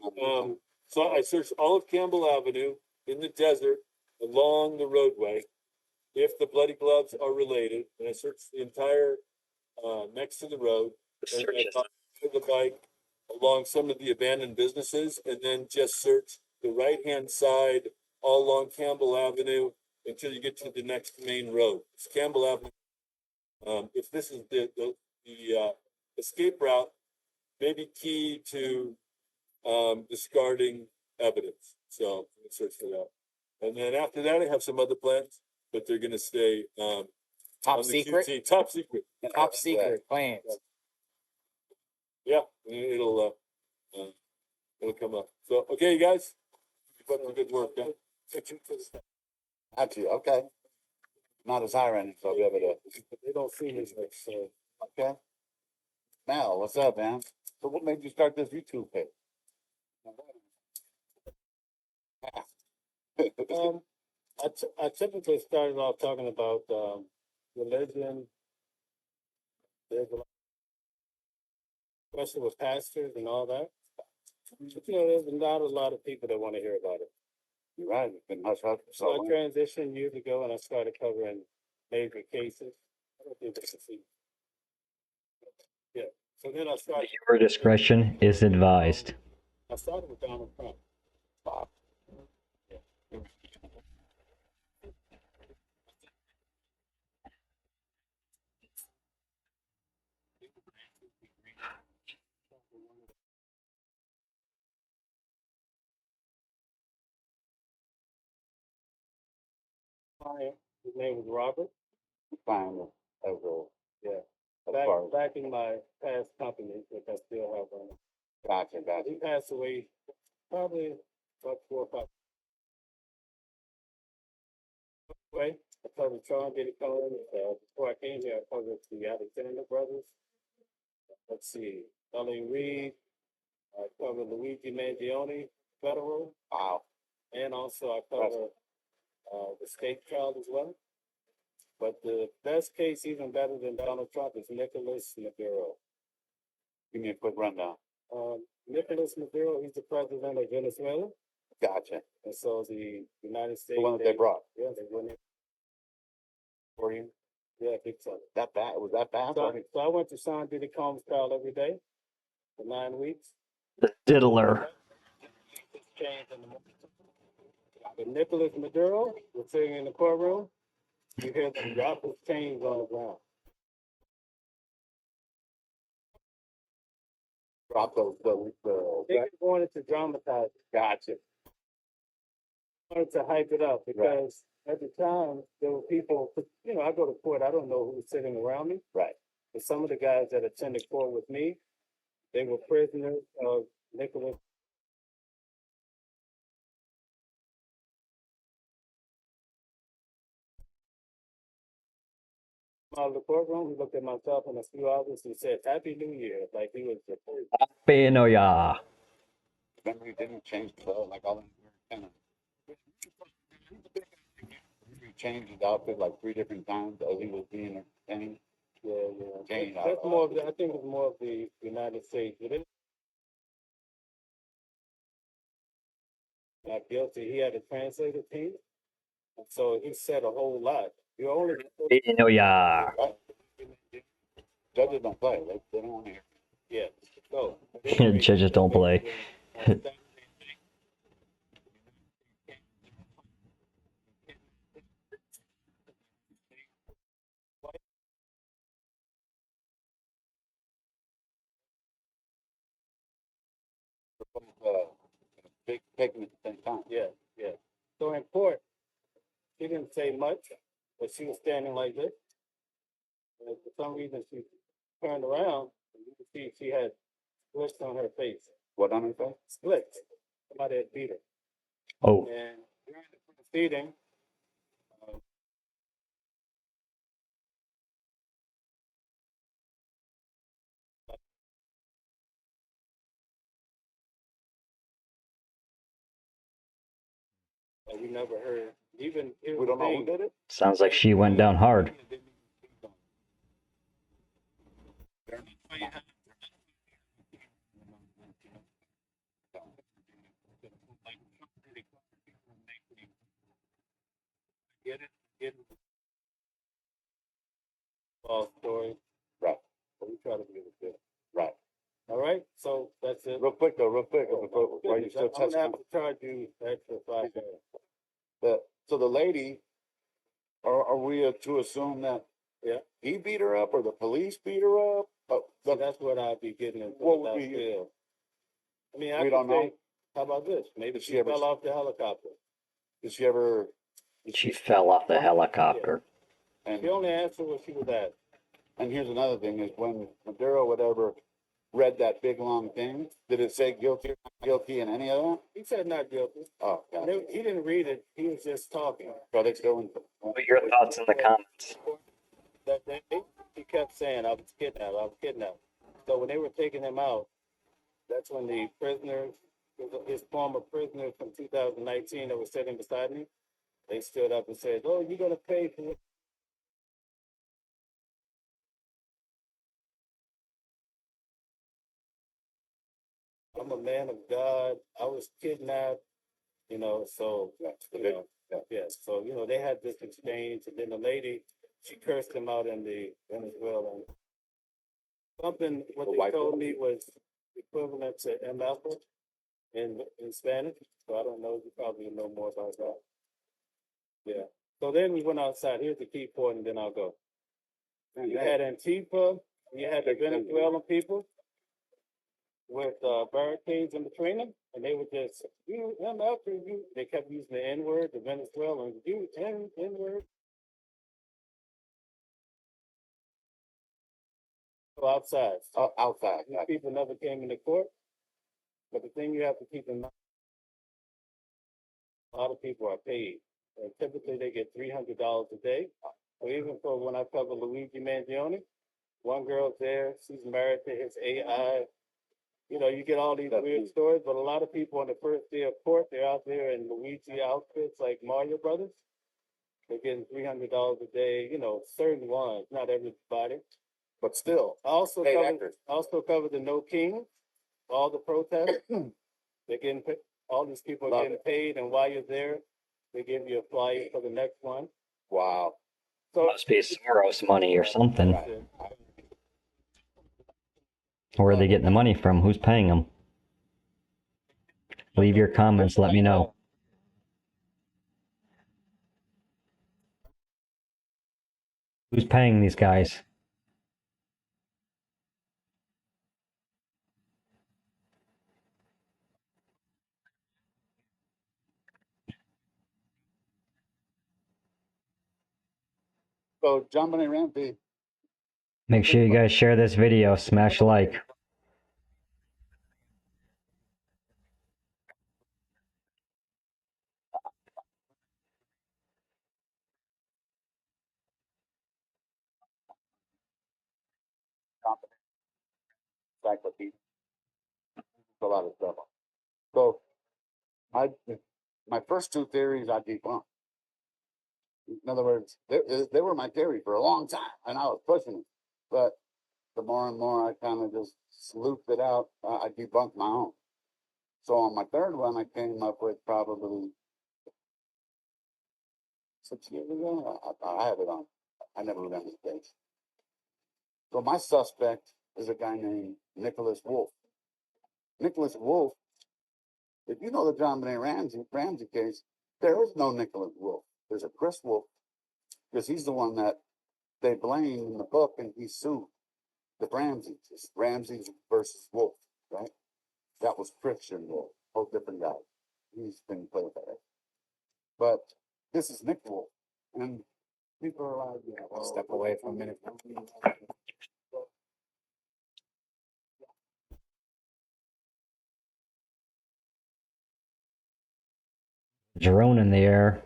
so I searched all of Campbell Avenue in the desert along the roadway. If the bloody gloves are related, and I searched the entire, next to the road. And I talked to the bike along some of the abandoned businesses and then just search the right-hand side all along Campbell Avenue until you get to the next main road. It's Campbell Avenue. If this is the escape route, may be key to discarding evidence. So let's search for that. And then after that, I have some other plans, but they're gonna stay Top on the secret? QT. Top secret. Top secret plans. Yeah, it'll come up. So okay, you guys, keep up the good work. Yeah? Actually, okay. Not as high ranking, so I'll be able to. They don't see me much, so. Okay. Mal, what's up, man? So what made you start this YouTube page? I typically started off talking about, religion. There's a lot, especially with pastors and all that. But, there's not a lot of people that want to hear about it. You're right, it's been hush hush for So so I long. transitioned years ago and I started covering major cases. I don't think they can see. Yeah, so then I started. Viewer discretion is advised. I started with Donald Trump. Client, his name was Robert. Fine, that was Yeah. far. Back in my past company, which I still have on. Gotcha. He passed away probably about 4 or 5. Anyway, I covered Sean Diddy Cohen. Before I came here, I covered the Alexander brothers. Let's see, L.A. Reid. I covered Luigi Mangione, federal. Wow. And also I covered the state trial as well. But the best case, even better than Donald Trump, is Nicholas Maduro. Give me a quick rundown. Nicholas Maduro, he's the president of Venezuela. Gotcha. And so the United States. The one that they brought. Yeah, they went in For you? Yeah, big time. That bad? Was that bad? So I went to Sean Diddy Combs trial every day for 9 weeks. The diddler. But Nicholas Maduro was sitting in the courtroom. You hear them drop his chains on the ground. Drop They wanted to dramatize it. Gotcha. Wanted to hype it up because at the time there were people, I go to court, I don't know who was sitting around me. Right. But some of the guys that attended court with me, they were prisoners of Nicholas. Out of the courtroom, he looked at myself and a few others and said, "Happy New Year," like he was the first. Pinoya. Remember he didn't change the like all kind of. He changed his outfit like 3 different times as he was being entertained. Yeah. Changed That's more of the, I think it's more of the United States. But not guilty. He had a translator team, and so he said a whole lot. You only Pinoya. Right? Judges don't play. They don't want to hear. yeah. So Judges don't play. Big taking at the same time. Yeah. So in court, she didn't say much, but she was standing like this. And for some reason, she turned around, and you could see she had splits on her face. What on her face? Splits. Somebody had beat her. Oh. And during the proceeding, We never heard. Even here's We the don't know who thing. did it. Sounds like she went down hard. Get it? Get it? False story. Right, But we try to give it good. right. All right. So that's it. Real quick though, Oh, while you goodness, still I'm gonna touching have to charge you extra $5. so the lady, are we to assume that Yeah. he beat her up or the police beat her up? So that's what I'd be getting into. What would without be- fail. I mean, I We could don't say, know. how about this? Maybe Did she she ever- fell off the helicopter. Did she ever? She fell off the helicopter. And The only answer was she was asked. and here's another thing: is when Maduro whatever read that big long thing, did it say guilty or not guilty in any of that? He said not guilty. Oh, God. He didn't read it. He was just talking. So they still in. Put your thoughts in the comments. That day, he kept saying, I was kidnapped, I was kidnapped. So when they were taking him out, that's when the prisoners, his former prisoners from 2019 that was sitting beside me, they stood up and said, oh, you're going to pay for it. I'm a man of God. I was kidnapped, so, yeah. So, they had this exchange, and then the lady, she cursed him out in the Venezuelan. Something, what The they white told woman? me was equivalent to MF in Spanish. So I don't know. You probably know more about that. Yeah. So then we went outside. Here's the key point, and then I'll go. You had Antifa, you had the Venezuelan people with barricades in between them, and they were just, you, MF, you. They kept using the N word, the Venezuelans, you, N word. So outside. Outside. These people never came into court. But the thing you have to keep in mind, a lot of people are paid. And typically they get $300 a day. So even for when I cover Luigi Mangione, one girl's there, she's married to his AI. You get all these weird stories, but a lot of people on the first day of court, they're out there in Luigi outfits like Mario Brothers. They're getting $300 a day, certain ones, not everybody. But still, I also paid covered, actors. the No King, all the protests. They're getting paid. All these people are Love getting paid, and while you're there, they give you a flyer for the next one. Wow. So Must be Soros money or something. that's it. Where are they getting the money from? Who's paying them? Leave your comments. Let me know. Who's paying these guys? So John Benet Ramsey. Make sure you guys share this video. Smash like. Encyclopedia. A lot of stuff. So my first two theories I debunked. In other words, they were my theory for a long time, and I was pushing them. But the more and more I kind of just slooped it out, I debunked my own. So on my third one, I came up with probably 6 years ago. I have it on. I never remember the dates. So my suspect is a guy named Nicholas Wolf. Nicholas Wolf, if you know the John Benet Ramsey case, there is no Nicholas Wolf. There's a Chris Wolf, because he's the one that they blame in the book, and he sued the Ramseys. It's Ramsey versus Wolf, right? That was Christian Wolf, whole different guy. He's been played by that. But this is Nick Wolf, and people are like, yeah, well, Step away for a minute. Drone in the air.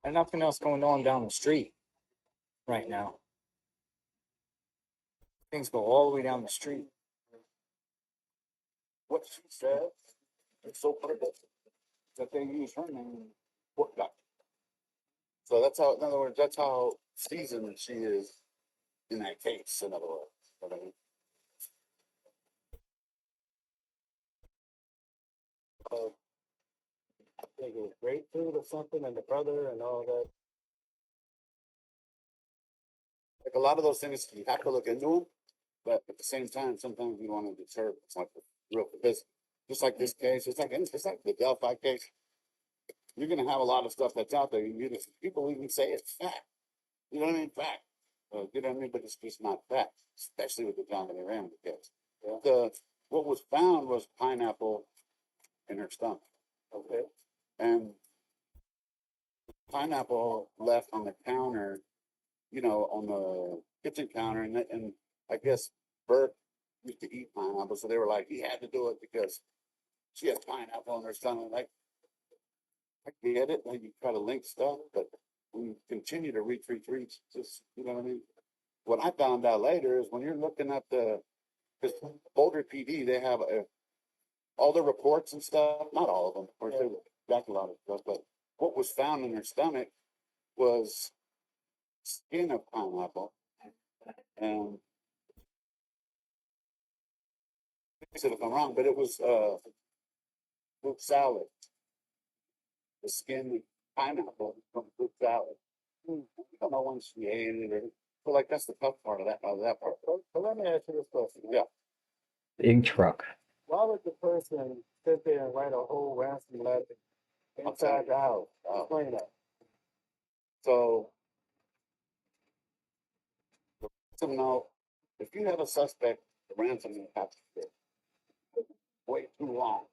And nothing else going on down the street right now. Things go all the way down the street. What she said, it's so perfect that they use her name. What got? So that's how, in other words, that's how seasoned she is in that case, in other words. What I mean. I think it was grapefruit or something, and the brother and all that. Like a lot of those things, you have to look into them, but at the same time, sometimes you want to deter it's like real business. Just like this case, it's like the Delphi case. You're gonna have a lot of stuff that's out there. People even say it's fact. You know what I mean? Fact. You know what I mean? But it's just not fact, especially with the John and Ramsey case. Yeah. What was found was pineapple in her stomach. Okay. And pineapple left on the counter, on the kitchen counter, and I guess Bert used to eat pineapple, so they were like, he had to do it because she has pineapple in her stomach. Like, I get it, like you try to link stuff, but when you continue to reach, just, you know what I mean? What I found out later is when you're looking at because Boulder PD, they have all the reports and stuff, not all of them, of course, they got a lot of stuff, but what was found in her stomach was skin of pineapple and fix it if I'm wrong, but it was fruit salad. The skin of pineapple from fruit salad. I don't know when she ate it, but like that's the tough part of that part. So let me ask you this question. Yeah. Big truck. Why would the person sit there and write a whole ransom letter inside the house? Explain that. So, ransom note, if you have a suspect, the ransom note has to fit. Way too long.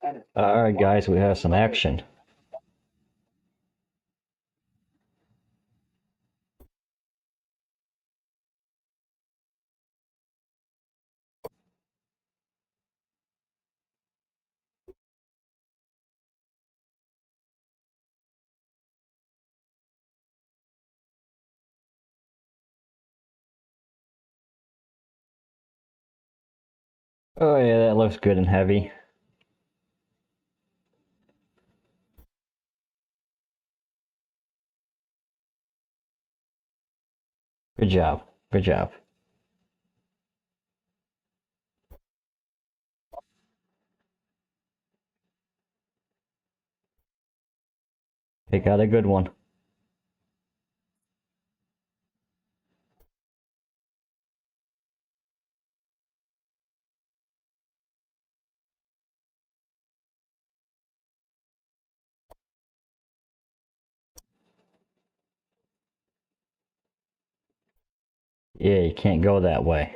And All right, guys, we have some action. Oh yeah, that looks good and heavy. Good job. Good job. Pick out a good one. Yeah, you can't go that way.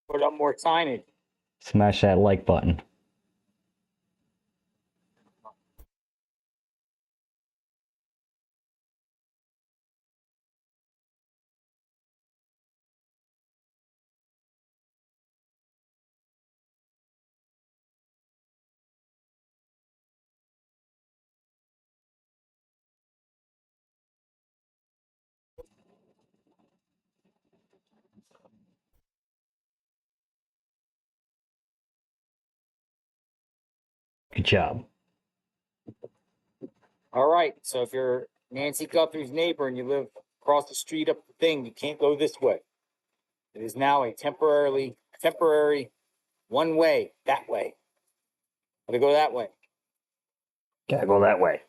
Put up more signage. Smash that like button. Good job. All right. So if you're Nancy Guthrie's neighbor and you live across the street up the thing, you can't go this way. It is now a temporary one way that way. Gotta go that way. Gotta go that way.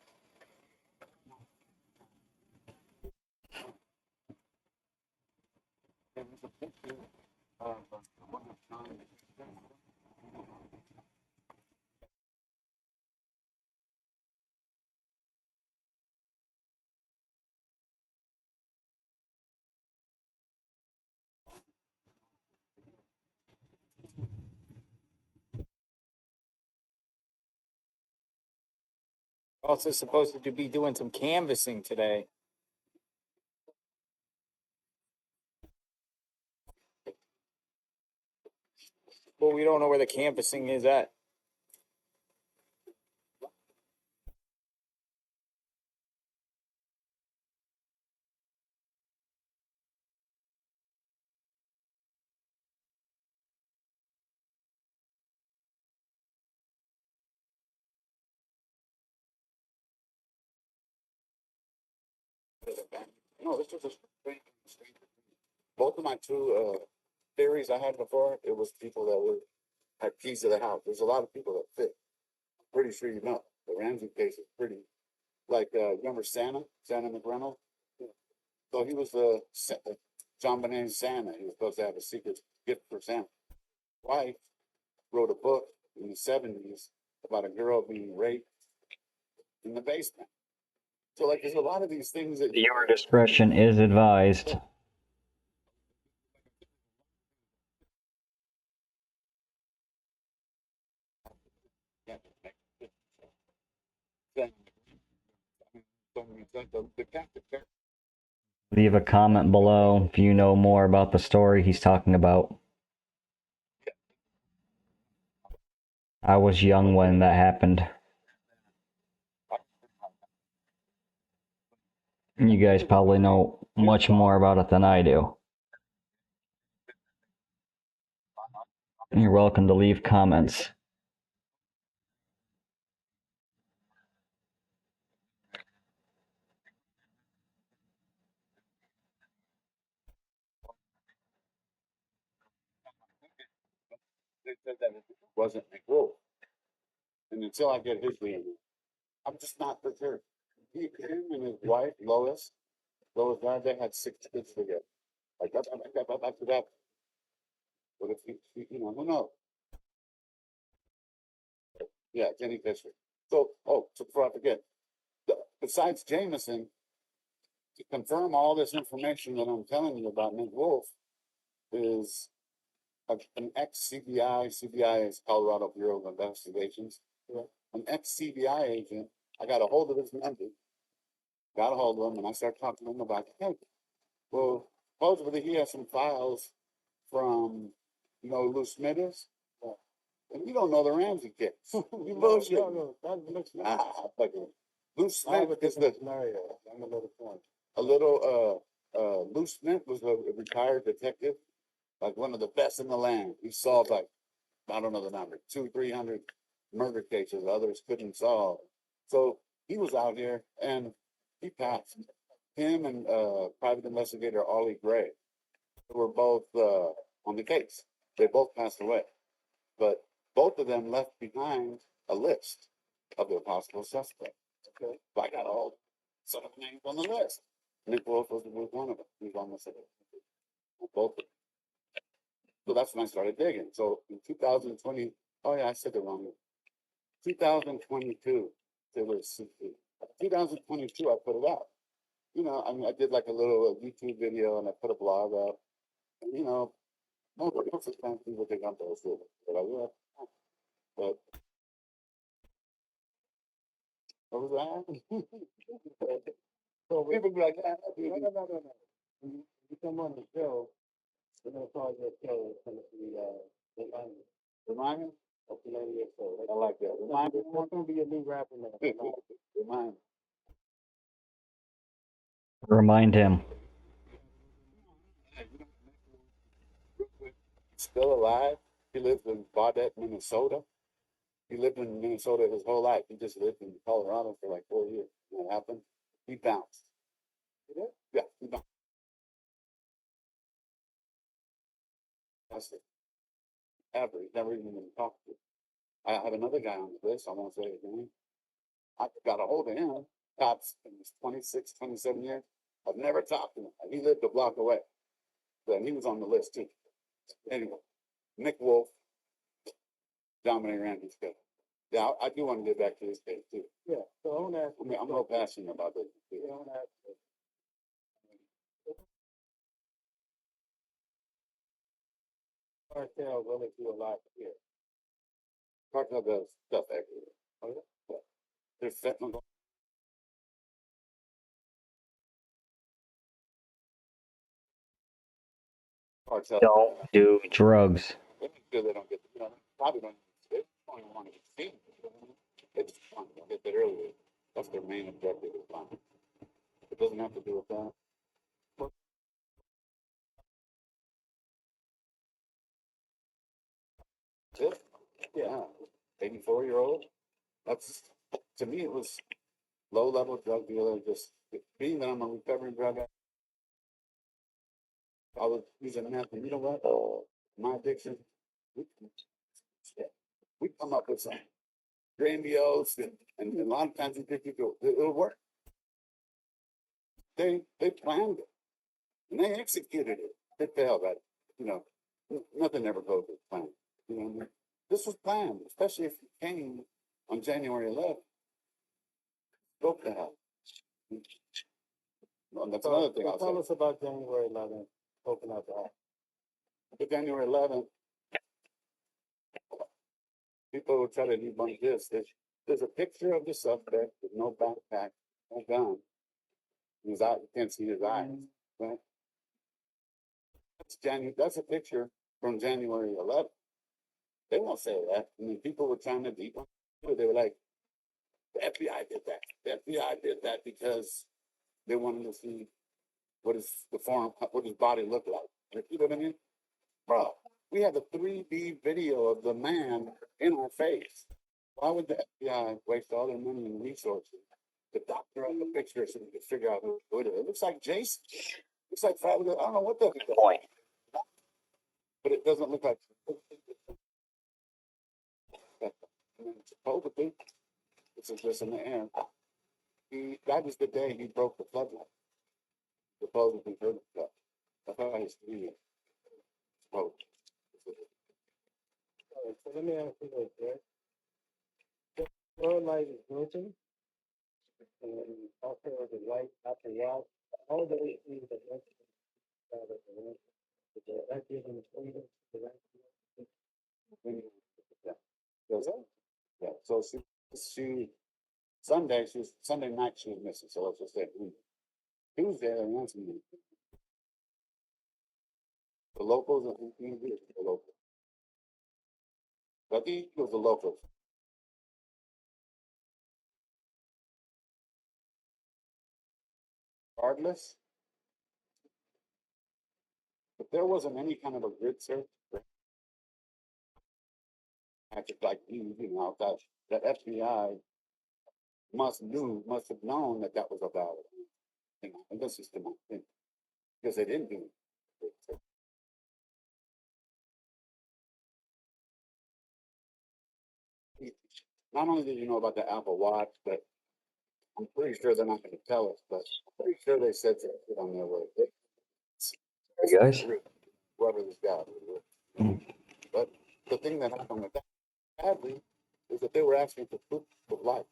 Also supposed to be doing some canvassing today. Well, we don't know where the canvassing is at. No, this was a strange. Both of my two theories I had before, it was people that were had keys to the house. There's a lot of people that fit. I'm pretty sure you know. The Ramsey case is pretty like remember Santa McReynolds? So he was the John Bonet's Santa. He was supposed to have a secret gift for Santa. Wife wrote a book in the 70s about a girl being raped in the basement. So like there's a lot of these things that Viewer discretion is advised. Leave a comment below if you know more about the story he's talking about. I was young when that happened. You guys probably know much more about it than I do. You're welcome to leave comments. they said that it wasn't McWolf. And until I get his name, I'm just not for sure. Him and his wife, Lois died, they had 6 kids together. Like after that. But if you know, who knows? Yeah, Jenny Fisher. So, so before I forget, besides Jameson, to confirm all this information that I'm telling you about Nick Wolf, is an ex-CBI, CBI is Colorado Bureau of Investigations, an ex-CBI agent. I got a hold of his number, got a hold of him, and I started talking to him about, hey, well, supposedly he has some files from, you know, Lou Smithers, and you don't know the Ramsey case. You bullshit. Fucking Lou Smith is the scenario. I'm a little point. A little Lou Smith was a retired detective, like one of the best in the land. He solved like, I don't know the number, 200-300 murder cases others couldn't solve. So he was out here and he passed. Him and private investigator Ollie Gray were both on the case. They both passed away. But both of them left behind a list of their possible suspects. Okay. So I got all some of the names on the list. Nick Wolf was one of them. He was on the list. Both of them. So that's when I started digging. So in 2020, oh yeah, I said it wrong. 2022, there was 2022, I put it out. You know, I mean, I did like a little YouTube video and I put a blog up. And, you know, most of the time people think I'm bullshit, but I will. But what was that? So people be like, no. When you come on the show, we're gonna call your show. It's gonna be Remind me? That's the name of your show. I like that. Remind me. That's gonna be a new rapper name. Remind me. Remind him. Still alive. He lives in Baudette, Minnesota. He lived in Minnesota his whole life. He just lived in Colorado for like 4 years. When that happened, he bounced. He did? Yeah, he bounced. That's it. Ever. He's never even been talked to. I have another guy on the list. I won't say his name. I got a hold of him. Cops in his 26, 27 years. I've never talked to him. He lived a block away. But he was on the list too. Anyway, Nick Wolf, Dominic Randy's case. Yeah, I do want to get back to this case too. Yeah, so I want to ask. I'm real passionate about this. Yeah, I want to ask. Cartel really do a lot here. Cartel does stuff everywhere. Oh, yeah. There's fentanyl. Cartel. Don't do drugs. They make sure they don't get, you know, they probably they don't even want to get seen. They just want to get there earlier. That's their main objective is fine. It doesn't have to do with that. That's it. Yeah. 84-year-old. That's, to me, it was low level drug dealer. Just being that I'm a recovering drug addict, I was using meth, and you know what? My addiction, we, we come up with some grandiose, and a lot of times you think it'll work. They planned it, and they executed it. They failed at it. You know, nothing ever goes as planned. You know what I mean? This was planned, especially if you came on January 11th. Broke the hell. Well, that's another thing I'll Tell say. us about January 11th, open up the But January 11th, people will try to debunk this. There's a picture of the suspect with no backpack, no gun. His eye, you can't see his eyes. Right? That's a picture from January 11th. They won't say that. I mean, people were trying to debunk it. They were like, the FBI did that. The FBI did that because they wanted to see what his body looked like. You know what I mean? Bro, we have a 3D video of the man in our face. Why would the FBI waste all their money and resources to doctor up the picture so we can figure out who it is? It looks like Jason. Looks like Father. I don't know what the point, but it doesn't look like. Supposedly, this is just in the air. That was the day he broke the floodlight. Supposedly hurt himself. That's how he's doing it. Supposedly. All right, so let me ask you this, right? Your light is blinking, and also the light after a while, all the issues that make it out of the room, that given the freedom to that. Yeah. Yeah. So Sunday night she was missing. So let's just say Tuesday they answered me. The locals and the locals. I think it was the locals. Regardless, if there wasn't any kind of a grid search, like you know, that FBI must have known that that was a valid thing. And this is the thing because they didn't do it. Not only did you know about the Apple Watch, but I'm pretty sure they're not going to tell us. But I'm pretty sure they said something on their way. Hey guys. Whoever this guy was. But the thing that happened with that badly is that they were asking for proof of life.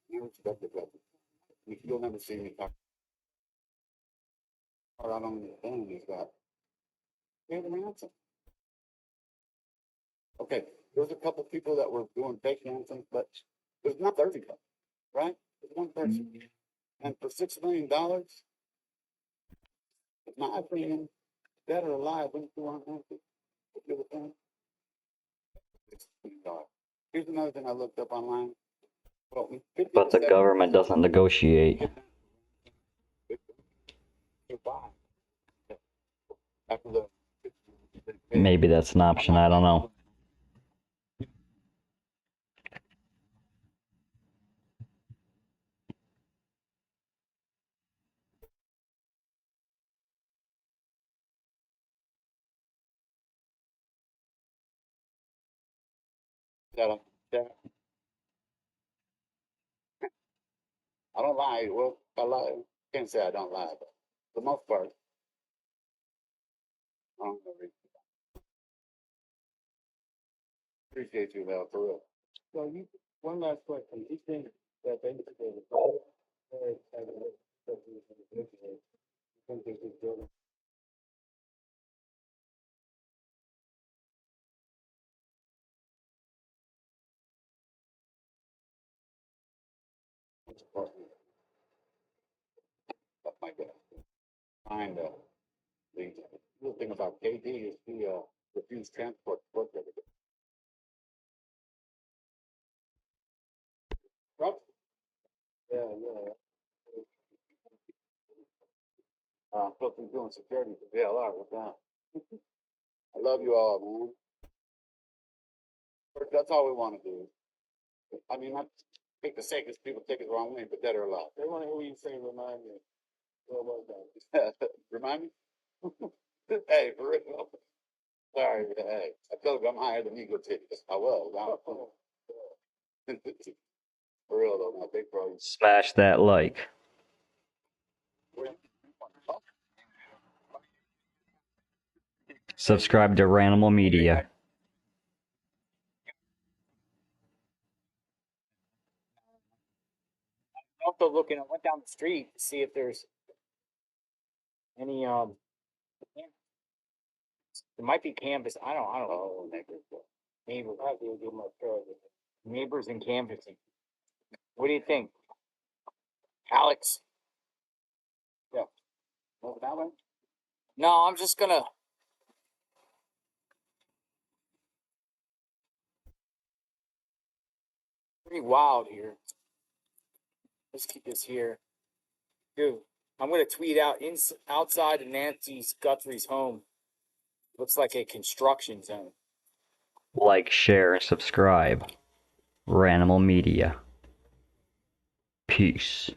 You expected that. You'll never see me talk. Or I don't understand is that they had a ransom. Okay, there's a couple people that were doing fake ransoms, but there's not 30 of them, right? There's one person. And for $6 million, my opinion, dead or alive, wouldn't you want Nancy? If you were $6 million. Here's another thing I looked up online. Well, But the government doesn't negotiate. After the Maybe that's an option, I don't know. that, I don't lie. Well, I lie. Can't say I don't lie, but for the most part, I don't really appreciate you, though, for real. So one last question. You think that basically the public has think this is good? Stuff like that. Find the little thing about KD is he refused transport to work every day. Right? Yeah, yeah. Supposed to be doing security for JLR. What's that? I love you all, man. That's all we want to do. I mean, not take the sake of people take it the wrong way, but dead or alive. They want to hear you say remind me. What was that? Remind me? Hey, for real. Sorry, hey, I told you I'm higher than egotistics. I was. For real though, my big bro. Smash that like. Subscribe to Ranimal Media. Also looking, I went down the street to see if there's any there might be canvas. I don't know. Neighbors, I will give my neighbors and canvassing. What do you think, Alex? Yeah. Over that way? No, I'm just gonna. Pretty wild here. Let's keep this here, dude. I'm gonna tweet out outside of Nancy Guthrie's home. Looks like a construction zone. Like, share, and subscribe. Ranimal Media. Peace.